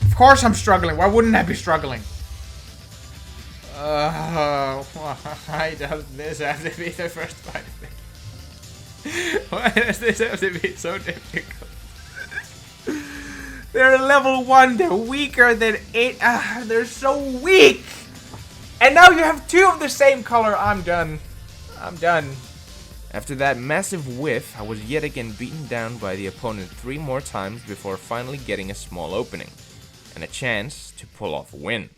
Of course I'm struggling. Why wouldn't I be struggling? Why does this have to be the first fight? Why does this have to be so difficult? They're level 1, they're weaker than 8. They're so weak! And now you have 2 of the same color. I'm done. I'm done. After that massive whiff, I was yet again beaten down by the opponent 3 more times before finally getting a small opening, and a chance to pull off a win.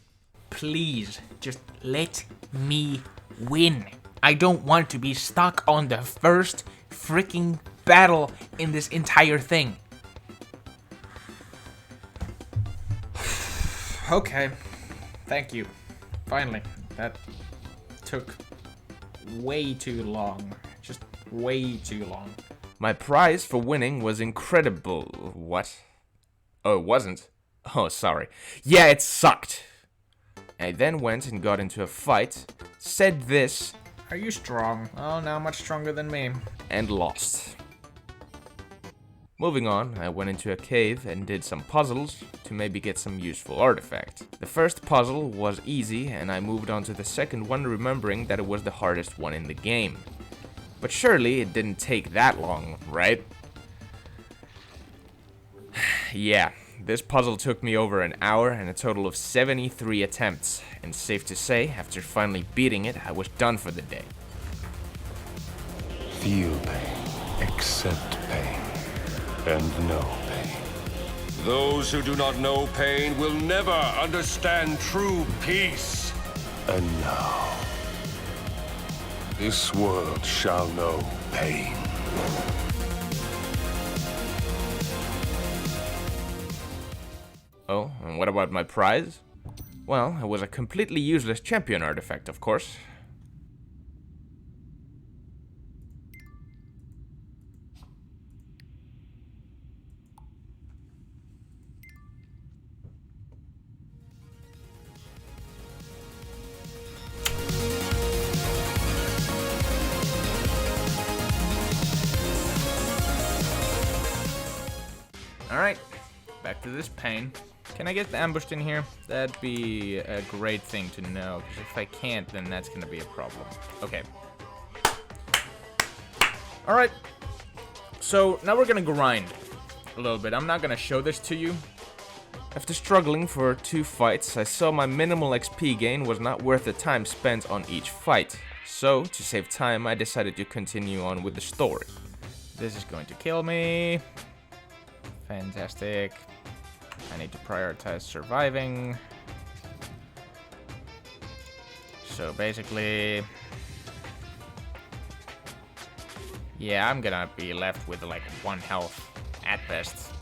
Please, just let me win. I don't want to be stuck on the first freaking battle in this entire thing. Okay, thank you. Finally, that took way too long. Just way too long. My prize for winning was incredible. What? Oh, it wasn't? Oh, sorry. Yeah, it sucked. I then went and got into a fight, said this. Are you strong? Oh, now much stronger than me. And lost. Moving on, I went into a cave and did some puzzles to maybe get some useful artifact. The first puzzle was easy, and I moved on to the second one, remembering that it was the hardest one in the game. But surely it didn't take that long, right? Yeah, this puzzle took me over an hour and a total of 73 attempts, and safe to say, after finally beating it, I was done for the day. Feel pain, accept pain, and know pain. Those who do not know pain will never understand true peace. And now, this world shall know pain. Oh, and what about my prize? Well, it was a completely useless champion artifact, of course. Alright, back to this pain. Can I get ambushed in here? That'd be a great thing to know, because if I can't, then that's gonna be a problem. Okay. Alright. So, now we're gonna grind a little bit. I'm not gonna show this to you. After struggling for 2 fights, I saw my minimal XP gain was not worth the time spent on each fight. So, to save time, I decided to continue on with the story. This is going to kill me. Fantastic. I need to prioritize surviving. So basically, yeah, I'm gonna be left with like 1 health at best.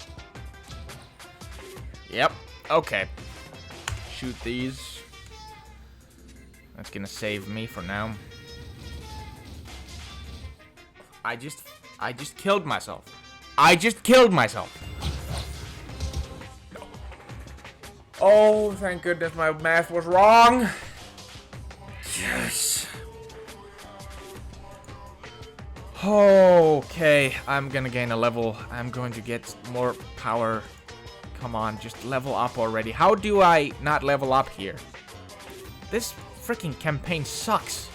Yep, okay. Shoot these. That's gonna save me for now. I just killed myself. I just killed myself. Oh, thank goodness my math was wrong. Yes. Okay, I'm gonna gain a level. I'm going to get more power. Come on, just level up already. How do I not level up here? This freaking campaign sucks.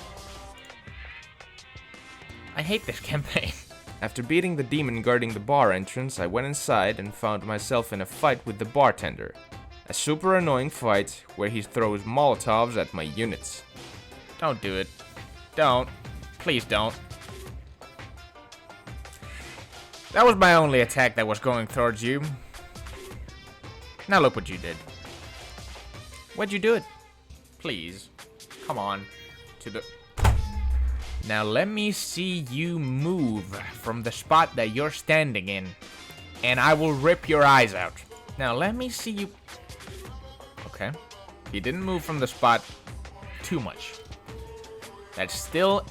I hate this campaign. After beating the demon guarding the bar entrance, I went inside and found myself in a fight with the bartender. A super annoying fight where he throws Molotovs at my units. Don't do it. Don't. Please don't. That was my only attack that was going towards you. Now look what you did. Why'd you do it? Please. Come on. To the... Now let me see you move from the spot that you're standing in, and I will rip your eyes out. Now let me see you... Okay. He didn't move from the spot too much. That's still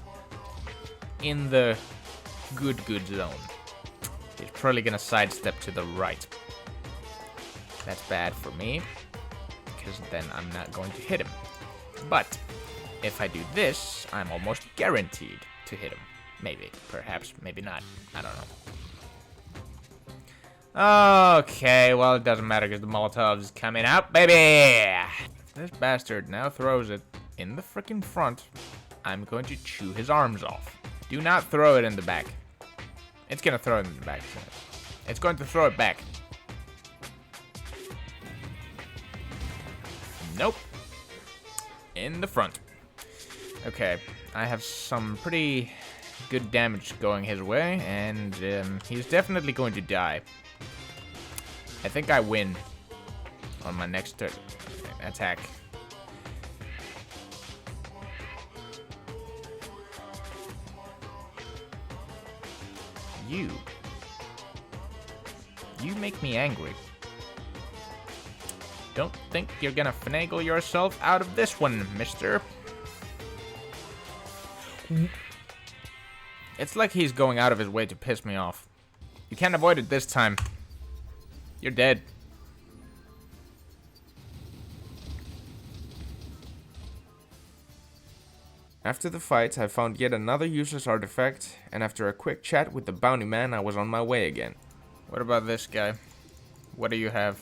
in the good zone. He's probably gonna sidestep to the right. That's bad for me, because then I'm not going to hit him. But if I do this, I'm almost guaranteed to hit him. Maybe, perhaps, maybe not. I don't know. Okay, well, it doesn't matter because the Molotov's coming out, baby! If this bastard now throws it in the freaking front, I'm going to chew his arms off. Do not throw it in the back. It's gonna throw it in the back. It's going to throw it back. Nope. In the front. Okay, I have some pretty good damage going his way, and he's definitely going to die. I think I win on my next attack. You make me angry. Don't think you're gonna finagle yourself out of this one, mister. It's like he's going out of his way to piss me off. You can't avoid it this time. You're dead. After the fight, I found yet another useless artifact, and after a quick chat with the bounty man, I was on my way again. What about this guy? What do you have?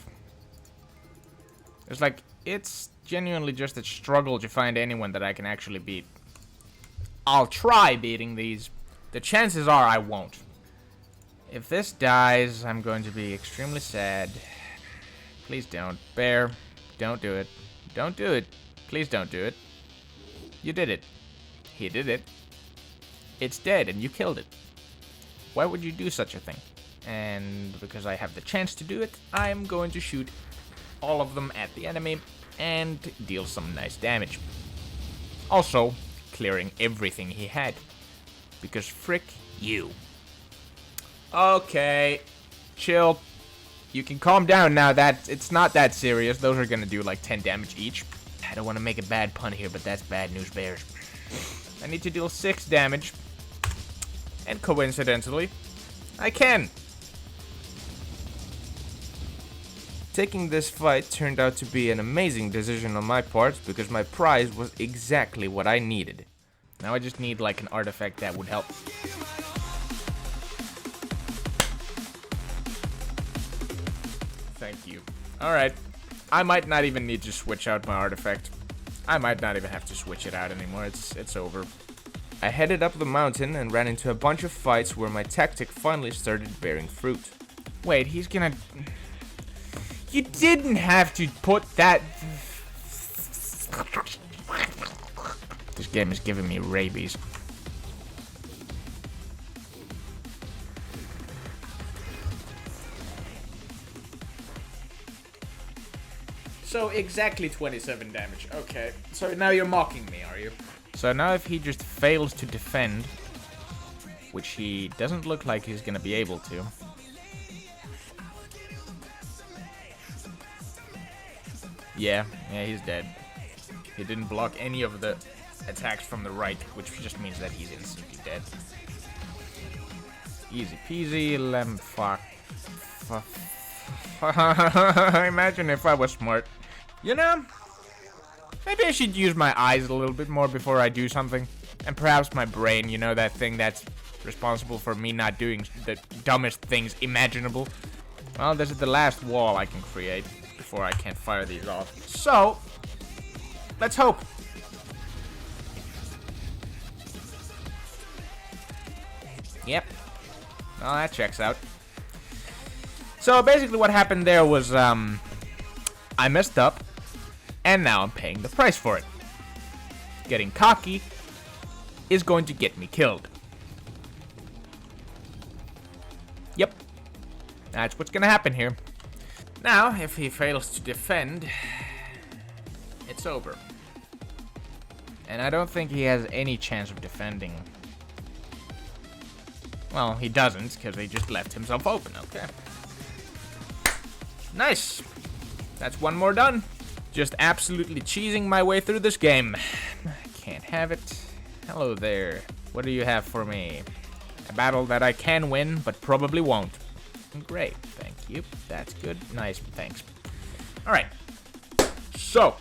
It's genuinely just a struggle to find anyone that I can actually beat. I'll try beating these. The chances are I won't. If this dies, I'm going to be extremely sad. Please don't. Bear, don't do it. Don't do it. Please don't do it. You did it. He did it. it's dead and you killed it. Why would you do such a thing? And because I have the chance to do it, I'm going to shoot all of them at the enemy and deal some nice damage. Also, clearing everything he had. Because frick you. Okay, chill. You can calm down now. It's not that serious. Those are gonna do like 10 damage each. I don't want to make a bad pun here, but that's bad news bears. I need to deal 6 damage. And coincidentally, I can. Taking this fight turned out to be an amazing decision on my part because my prize was exactly what I needed. Now I just need like an artifact that would help. Thank you. Alright. I might not even need to switch out my artifact. I might not even have to switch it out anymore. It's over. I headed up the mountain and ran into a bunch of fights where my tactic finally started bearing fruit. Wait, he's gonna... You didn't have to put that... This game is giving me rabies. So exactly 27 damage. Okay. So now you're mocking me, are you? So now if he just fails to defend, which he doesn't look like he's gonna be able to. Yeah, he's dead. He didn't block any of the attacks from the right, which just means that he's instantly dead. Easy peasy, lemon fuck. Imagine if I was smart. You know, maybe I should use my eyes a little bit more before I do something. And perhaps my brain, you know, that thing that's responsible for me not doing the dumbest things imaginable. Well, this is the last wall I can create before I can't fire these off. So, let's hope. Yep. Well, that checks out. So basically what happened there was, I messed up, and now I'm paying the price for it. Getting cocky is going to get me killed. Yep. That's what's gonna happen here. Now, if he fails to defend, it's over. And I don't think he has any chance of defending. Well, he doesn't, because he just left himself open, okay. Nice. That's one more done. Just absolutely cheesing my way through this game. I can't have it. Hello there. What do you have for me? A battle that I can win, but probably won't. Great, thank you. That's good. Nice, thanks. Alright. So,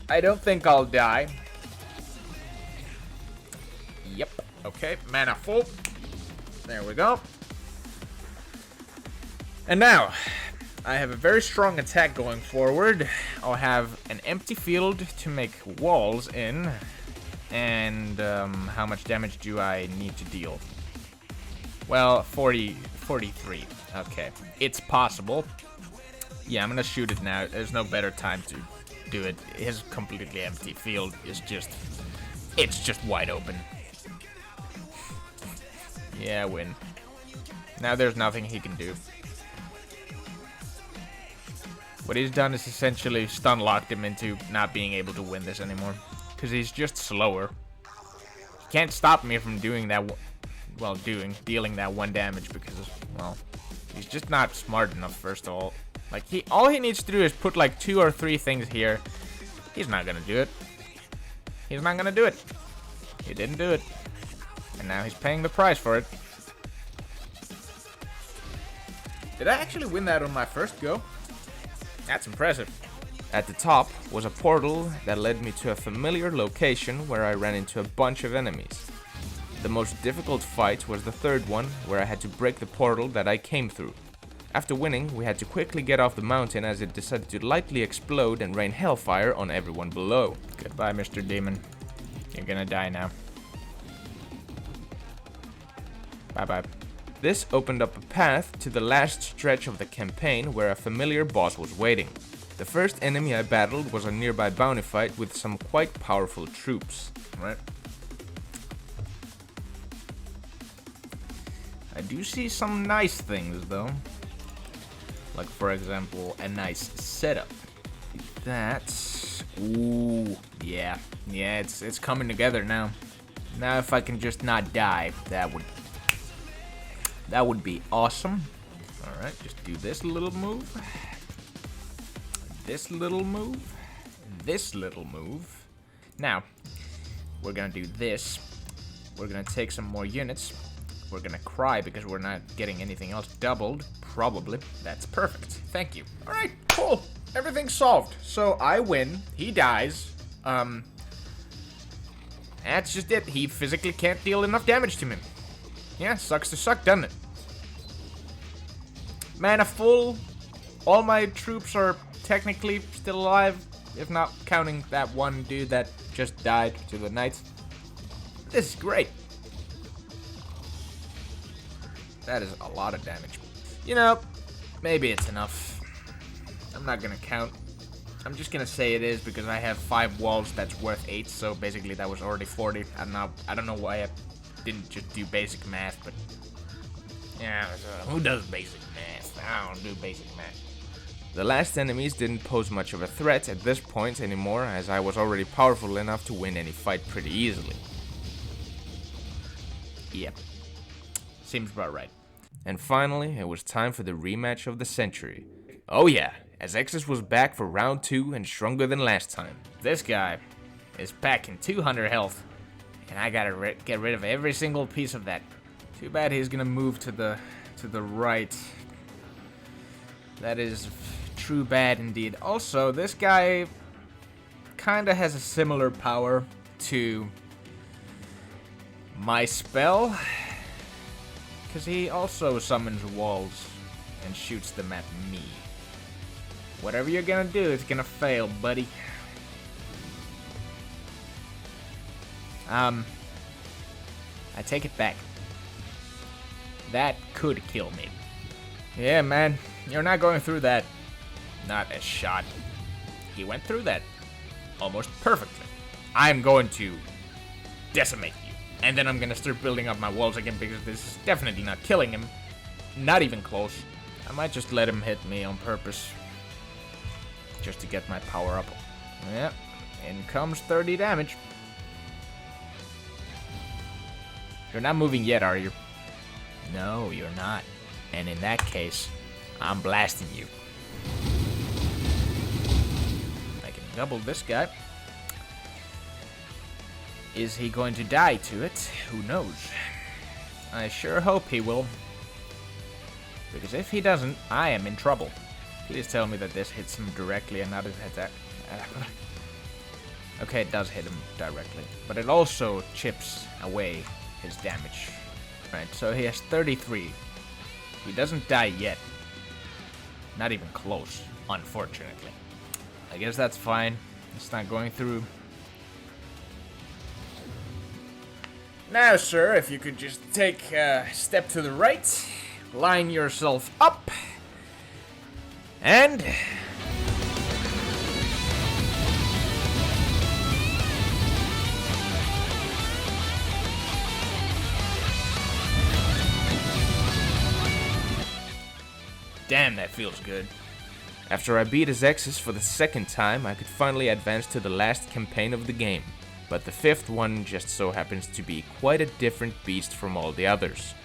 I don't think I'll die. Yep. Okay, mana full. There we go. And now, I have a very strong attack going forward. I'll have an empty field to make walls in. And how much damage do I need to deal? Well, 43. Okay. It's possible. Yeah, I'm gonna shoot it now. There's no better time to do it. His completely empty field is just... It's just wide open. Yeah, win. Now there's nothing he can do. What he's done is essentially stun-locked him into not being able to win this anymore. Because he's just slower. He can't stop me from doing that... Well, dealing that 1 damage because, well, he's just not smart enough, first of all. Like, all he needs to do is put, like, 2 or 3 things here. He's not gonna do it. He's not gonna do it. He didn't do it. And now he's paying the price for it. Did I actually win that on my first go? That's impressive. At the top was a portal that led me to a familiar location where I ran into a bunch of enemies. The most difficult fight was the third one, where I had to break the portal that I came through. After winning, we had to quickly get off the mountain as it decided to lightly explode and rain hellfire on everyone below. Goodbye, Mr. Demon. You're gonna die now. Bye-bye. This opened up a path to the last stretch of the campaign where a familiar boss was waiting. The first enemy I battled was a nearby bounty fight with some quite powerful troops. Right. I do see some nice things, though. Like, for example, a nice setup. That's... Ooh, yeah. Yeah, it's coming together now. Now if I can just not die, that would be awesome. Alright, just do this little move. This little move. This little move. Now, we're gonna do this. We're gonna take some more units. We're gonna cry because we're not getting anything else doubled. Probably. That's perfect. Thank you. Alright, cool. Everything's solved. So I win. He dies. That's just it. He physically can't deal enough damage to me. Yeah, sucks to suck, doesn't it? Mana full. All my troops are technically still alive, if not counting that one dude that just died to the knights. This is great. That is a lot of damage. You know, maybe it's enough. I'm not gonna count. I'm just gonna say it is because I have 5 walls that's worth 8, so basically that was already 40. I don't know why I didn't just do basic math, but yeah, who does basic math? I don't do basic math. The last enemies didn't pose much of a threat at this point anymore, as I was already powerful enough to win any fight pretty easily. Yep. Seems about right. And finally, it was time for the rematch of the century. Oh yeah, as Exus was back for round 2 and stronger than last time. This guy is packing 200 health, and I gotta get rid of every single piece of that. Too bad he's gonna move to the right. That is true bad indeed. Also, this guy kinda has a similar power to my spell, because he also summons walls and shoots them at me. Whatever you're gonna do, it's gonna fail, buddy. I take it back. That could kill me. Yeah, man, you're not going through that. Not a shot. He went through that almost perfectly. I'm going to decimate you. And then I'm gonna start building up my walls again because this is definitely not killing him. Not even close. I might just let him hit me on purpose. Just to get my power up. Yep. In comes 30 damage. You're not moving yet, are you? No, you're not. And in that case, I'm blasting you. I can double this guy. Is he going to die to it? Who knows? I sure hope he will. Because if he doesn't, I am in trouble. Please tell me that this hits him directly and not his attack. Okay, it does hit him directly. But it also chips away his damage. Right, so he has 33. He doesn't die yet. Not even close, unfortunately. I guess that's fine. It's not going through. Now, sir, if you could just take a step to the right, line yourself up, and... Damn, that feels good. After I beat his Exes for the 2nd time, I could finally advance to the last campaign of the game. But the 5th one just so happens to be quite a different beast from all the others.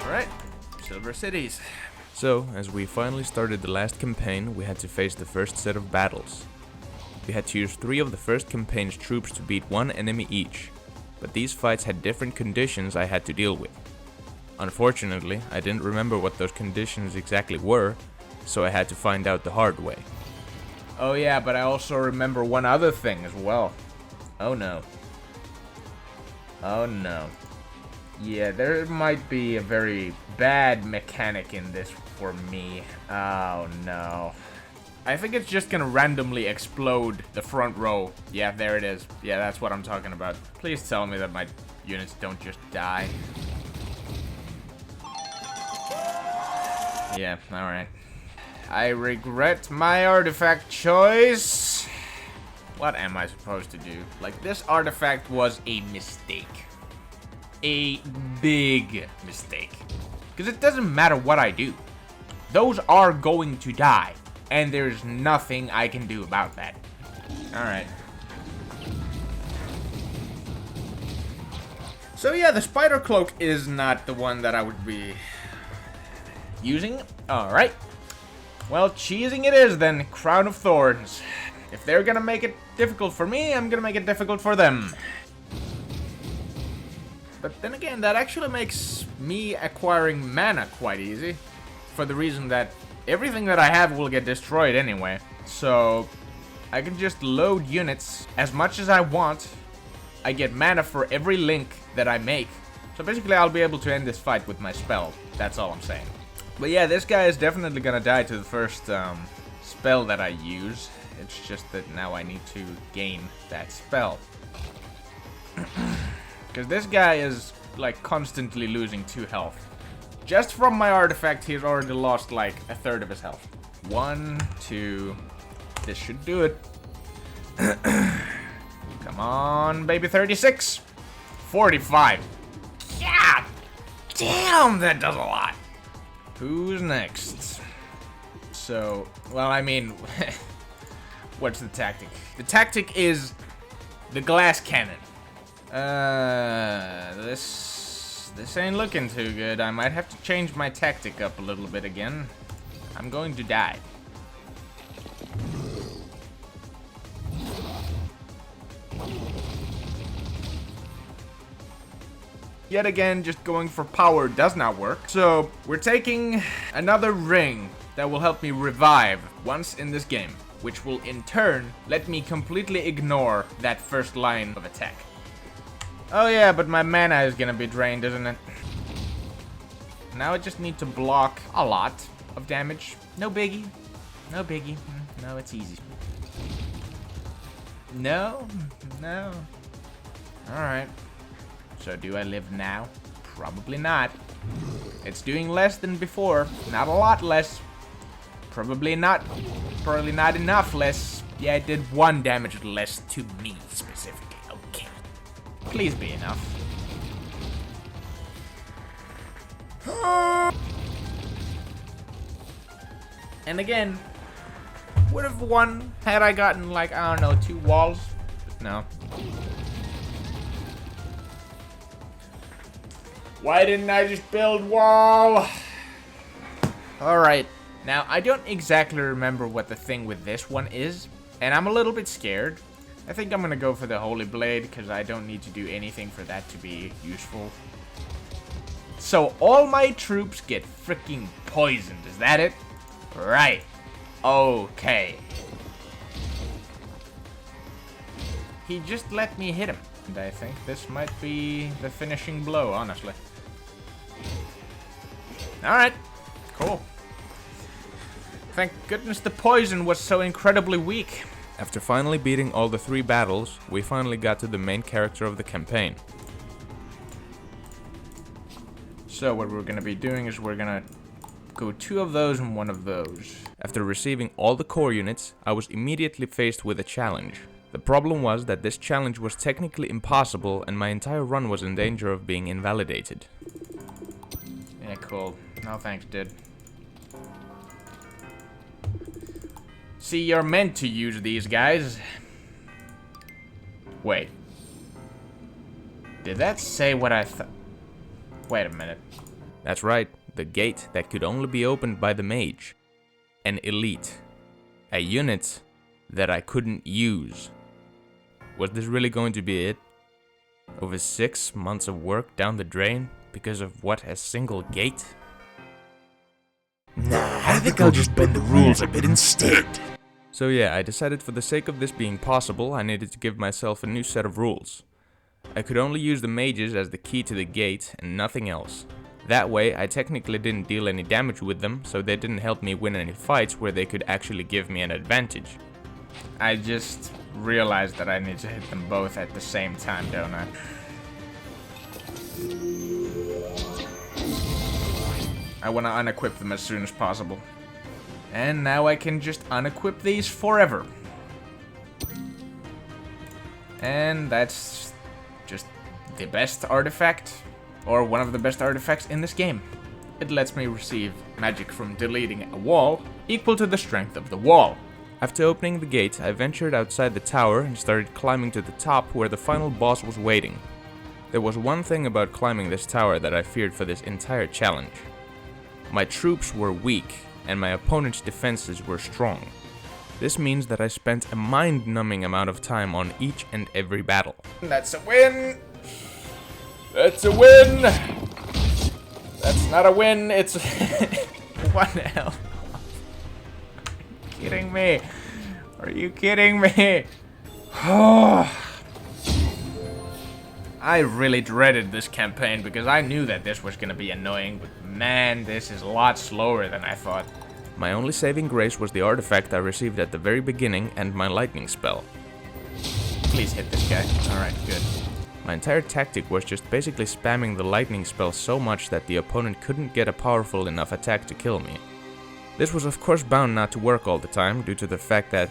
Alright, Silver Cities. So, as we finally started the last campaign, we had to face the first set of battles. We had to use 3 of the first campaign's troops to beat 1 enemy each. But these fights had different conditions I had to deal with. Unfortunately, I didn't remember what those conditions exactly were, so I had to find out the hard way. Oh yeah, but I also remember one other thing as well. Oh no. Oh no. Yeah, there might be a very bad mechanic in this for me. Oh no. I think it's just gonna randomly explode the front row. Yeah, there it is. Yeah, that's what I'm talking about. Please tell me that my units don't just die. Yeah, alright. I regret my artifact choice. What am I supposed to do? Like, this artifact was a mistake. A big mistake. Because it doesn't matter what I do. Those are going to die. And there's nothing I can do about that. Alright. So yeah, the spider cloak is not the one that I would be using. Alright. Well, cheesing it is then. Crown of Thorns. If they're gonna make it difficult for me, I'm gonna make it difficult for them. But then again, that actually makes me acquiring mana quite easy. For the reason that everything that I have will get destroyed anyway. So I can just load units as much as I want. I get mana for every link that I make. So basically I'll be able to end this fight with my spell. That's all I'm saying. But yeah, this guy is definitely gonna die to the first spell that I use. It's just that now I need to gain that spell. Because this guy is like constantly losing 2 health. Just from my artifact, he's already lost like a third of his health. 1, 2. This should do it. Come on, baby. 36. 45. God damn, that does a lot. Who's next? So, well, I mean, what's the tactic? The tactic is the glass cannon. This ain't looking too good. I might have to change my tactic up a little bit again. I'm going to die. Yet again, just going for power does not work. So, we're taking another ring that will help me revive once in this game, which will in turn let me completely ignore that first line of attack. Oh yeah, but my mana is gonna be drained, isn't it? Now I just need to block a lot of damage. No biggie. No biggie. No, it's easy. No. Alright. So do I live now? Probably not. It's doing less than before. Not a lot less. Probably not enough less. Yeah, it did 1 damage less to me specifically. Okay. Please be enough. And again, would have won had I gotten like, I don't know, 2 walls. But no. Why didn't I just build wall? Alright. Now, I don't exactly remember what the thing with this one is, and I'm a little bit scared. I think I'm gonna go for the Holy Blade, because I don't need to do anything for that to be useful. So, all my troops get freaking poisoned, is that it? Right. Okay. He just let me hit him, and I think this might be the finishing blow, honestly. Alright. Cool. Thank goodness the poison was so incredibly weak. After finally beating all the 3 battles, we finally got to the main character of the campaign. So what we're gonna be doing is we're gonna go 2 of those and 1 of those. After receiving all the core units, I was immediately faced with a challenge. The problem was that this challenge was technically impossible and my entire run was in danger of being invalidated. Yeah, cool. No thanks, dude. See, you're meant to use these guys. Wait. Did that say what I thought? Wait a minute. That's right, the gate that could only be opened by the mage. An elite. A unit that I couldn't use. Was this really going to be it? Over 6 months of work down the drain because of what, a single gate? Nah, I think I'll just bend the rules a bit instead. So yeah, I decided for the sake of this being possible, I needed to give myself a new set of rules. I could only use the mages as the key to the gate and nothing else. That way, I technically didn't deal any damage with them, so they didn't help me win any fights where they could actually give me an advantage. I just realized that I need to hit them both at the same time, don't I? I want to unequip them as soon as possible. And now I can just unequip these forever. And that's just the best artifact, or one of the best artifacts in this game. It lets me receive magic from deleting a wall equal to the strength of the wall. After opening the gate, I ventured outside the tower and started climbing to the top where the final boss was waiting. There was one thing about climbing this tower that I feared for this entire challenge. My troops were weak, and my opponent's defenses were strong. This means that I spent a mind-numbing amount of time on each and every battle. That's a win! That's a win! That's not a win, it's... What the hell? Are you kidding me? Are you kidding me? I really dreaded this campaign because I knew that this was gonna be annoying, but man, this is a lot slower than I thought. My only saving grace was the artifact I received at the very beginning and my lightning spell. Please hit this guy. Alright, good. My entire tactic was just basically spamming the lightning spell so much that the opponent couldn't get a powerful enough attack to kill me. This was of course bound not to work all the time due to the fact that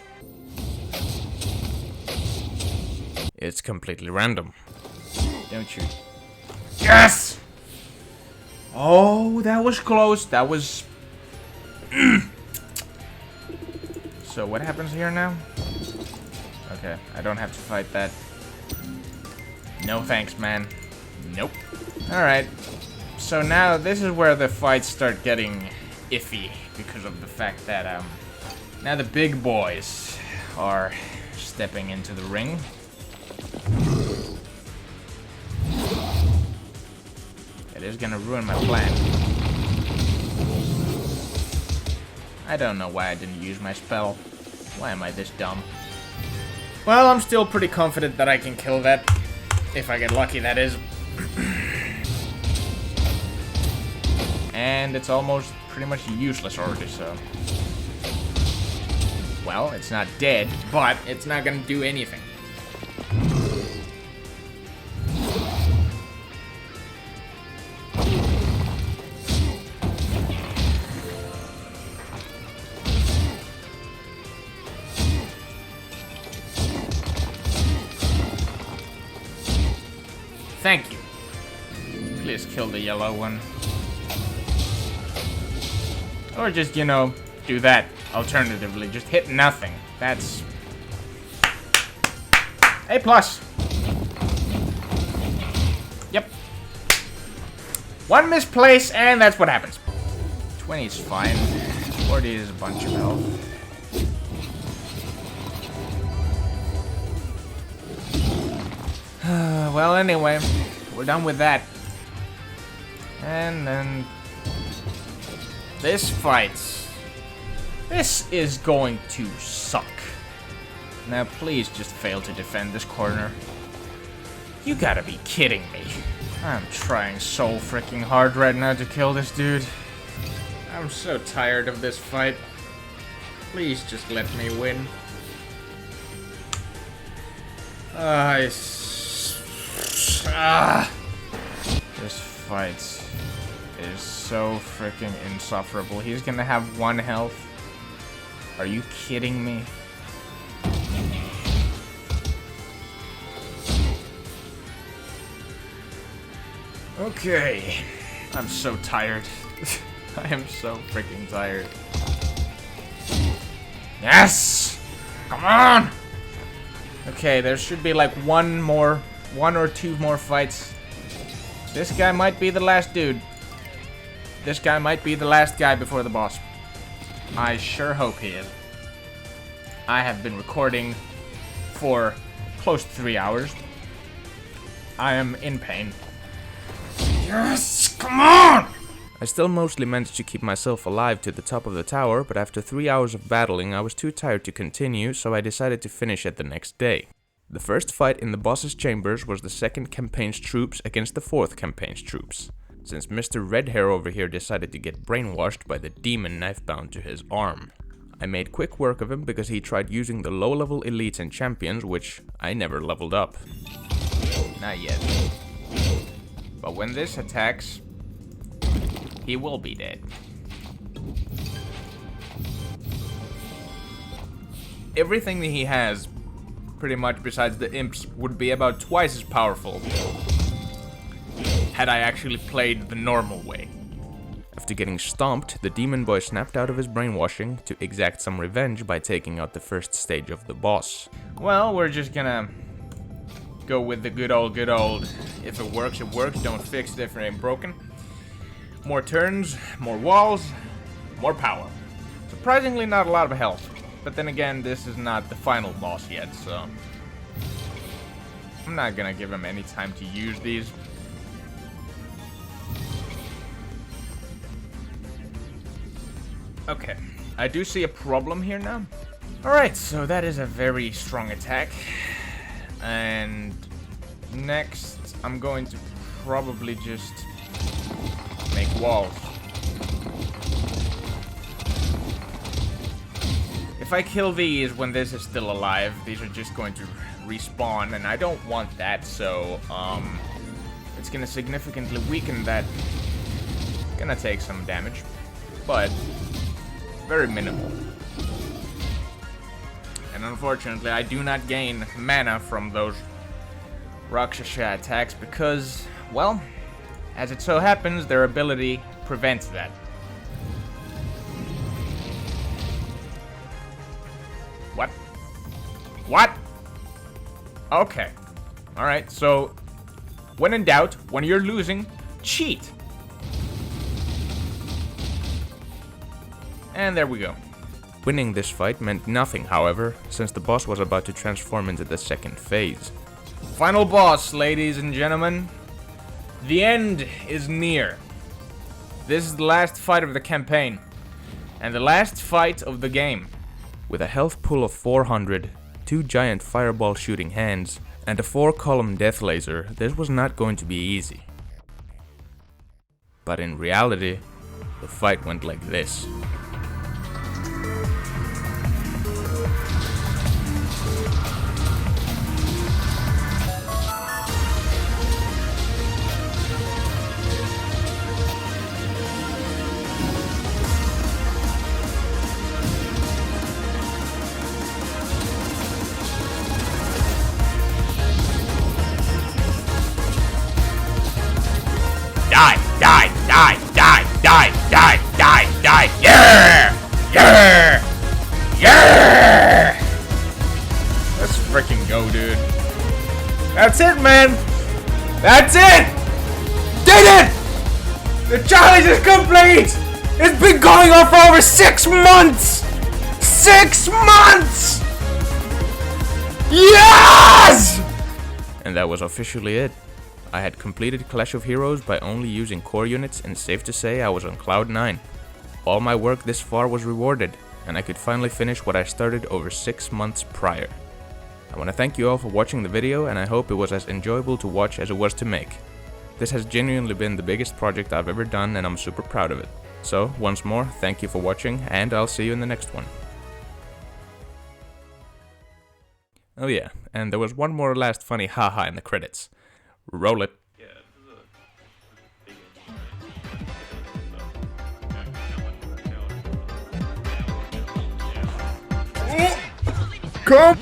it's completely random. Don't shoot. Yes! Oh, that was close. That was... So what happens here now? Okay, I don't have to fight that. No thanks, man. Nope. Alright. So now this is where the fights start getting iffy because of the fact that now the big boys are stepping into the ring. It is gonna ruin my plan. I don't know why I didn't use my spell. Why am I this dumb? Well, I'm still pretty confident that I can kill that. If I get lucky, that is. And it's almost pretty much useless already, so... Well, it's not dead, but it's not gonna do anything. Thank you. Please kill the yellow one. Or just, you know, do that. Alternatively, just hit nothing. That's... A+. Yep. One misplace, and that's what happens. 20 is fine. 40 is a bunch of health. Well, anyway, we're done with that. And then... This fight. This is going to suck. Now, please just fail to defend this corner. You gotta be kidding me. I'm trying so freaking hard right now to kill this dude. I'm so tired of this fight. Please just let me win. This fight is so freaking insufferable. He's gonna have 1 health. Are you kidding me? Okay. I'm so tired. I am so freaking tired. Yes! Come on! Okay, there should be like 1 or 2 more fights. This guy might be the last dude. This guy might be the last guy before the boss. I sure hope he is. I have been recording for close to 3 hours. I am in pain. Yes! Come on! I still mostly managed to keep myself alive to the top of the tower, but after 3 hours of battling I was too tired to continue, so I decided to finish it the next day. The first fight in the boss's chambers was the second campaign's troops against the fourth campaign's troops, since Mr. Redhair over here decided to get brainwashed by the demon knife bound to his arm. I made quick work of him because he tried using the low-level elites and champions, which I never leveled up. Not yet. But when this attacks... he will be dead. Everything that he has, pretty much besides the imps, would be about twice as powerful had I actually played the normal way. After getting stomped, the demon boy snapped out of his brainwashing to exact some revenge by taking out the first stage of the boss. Well, we're just gonna go with the good old, if it works, don't fix it if it ain't broken. More turns, more walls, more power. Surprisingly not a lot of health, but then again, this is not the final boss yet, so I'm not gonna give him any time to use these. Okay, I do see a problem here now. Alright, so that is a very strong attack. And next, I'm going to probably just make walls. If I kill these when this is still alive, these are just going to respawn, and I don't want that, so, it's gonna significantly weaken that. Gonna take some damage, but very minimal. And unfortunately, I do not gain mana from those Rakshasa attacks because, well, as it so happens, their ability prevents that. What? What? Okay. Alright, so when in doubt, when you're losing, cheat. And there we go. Winning this fight meant nothing, however, since the boss was about to transform into the second phase. Final boss, ladies and gentlemen. The end is near. This is the last fight of the campaign, and the last fight of the game. With a health pool of 400, 2 giant fireball shooting hands, and a 4-column death laser, this was not going to be easy. But in reality, the fight went like this. Die! Yeah! Let's freaking go, dude. That's it, man! That's it! Did it! The challenge is complete! It's been going on for over 6 months! 6 months! Yes! And that was officially it. I had completed Clash of Heroes by only using core units, and safe to say I was on cloud 9. All my work this far was rewarded, and I could finally finish what I started over 6 months prior. I want to thank you all for watching the video, and I hope it was as enjoyable to watch as it was to make. This has genuinely been the biggest project I've ever done, and I'm super proud of it. So, once more, thank you for watching, and I'll see you in the next one. Oh yeah, and there was one more last funny haha in the credits. Roll it. Come!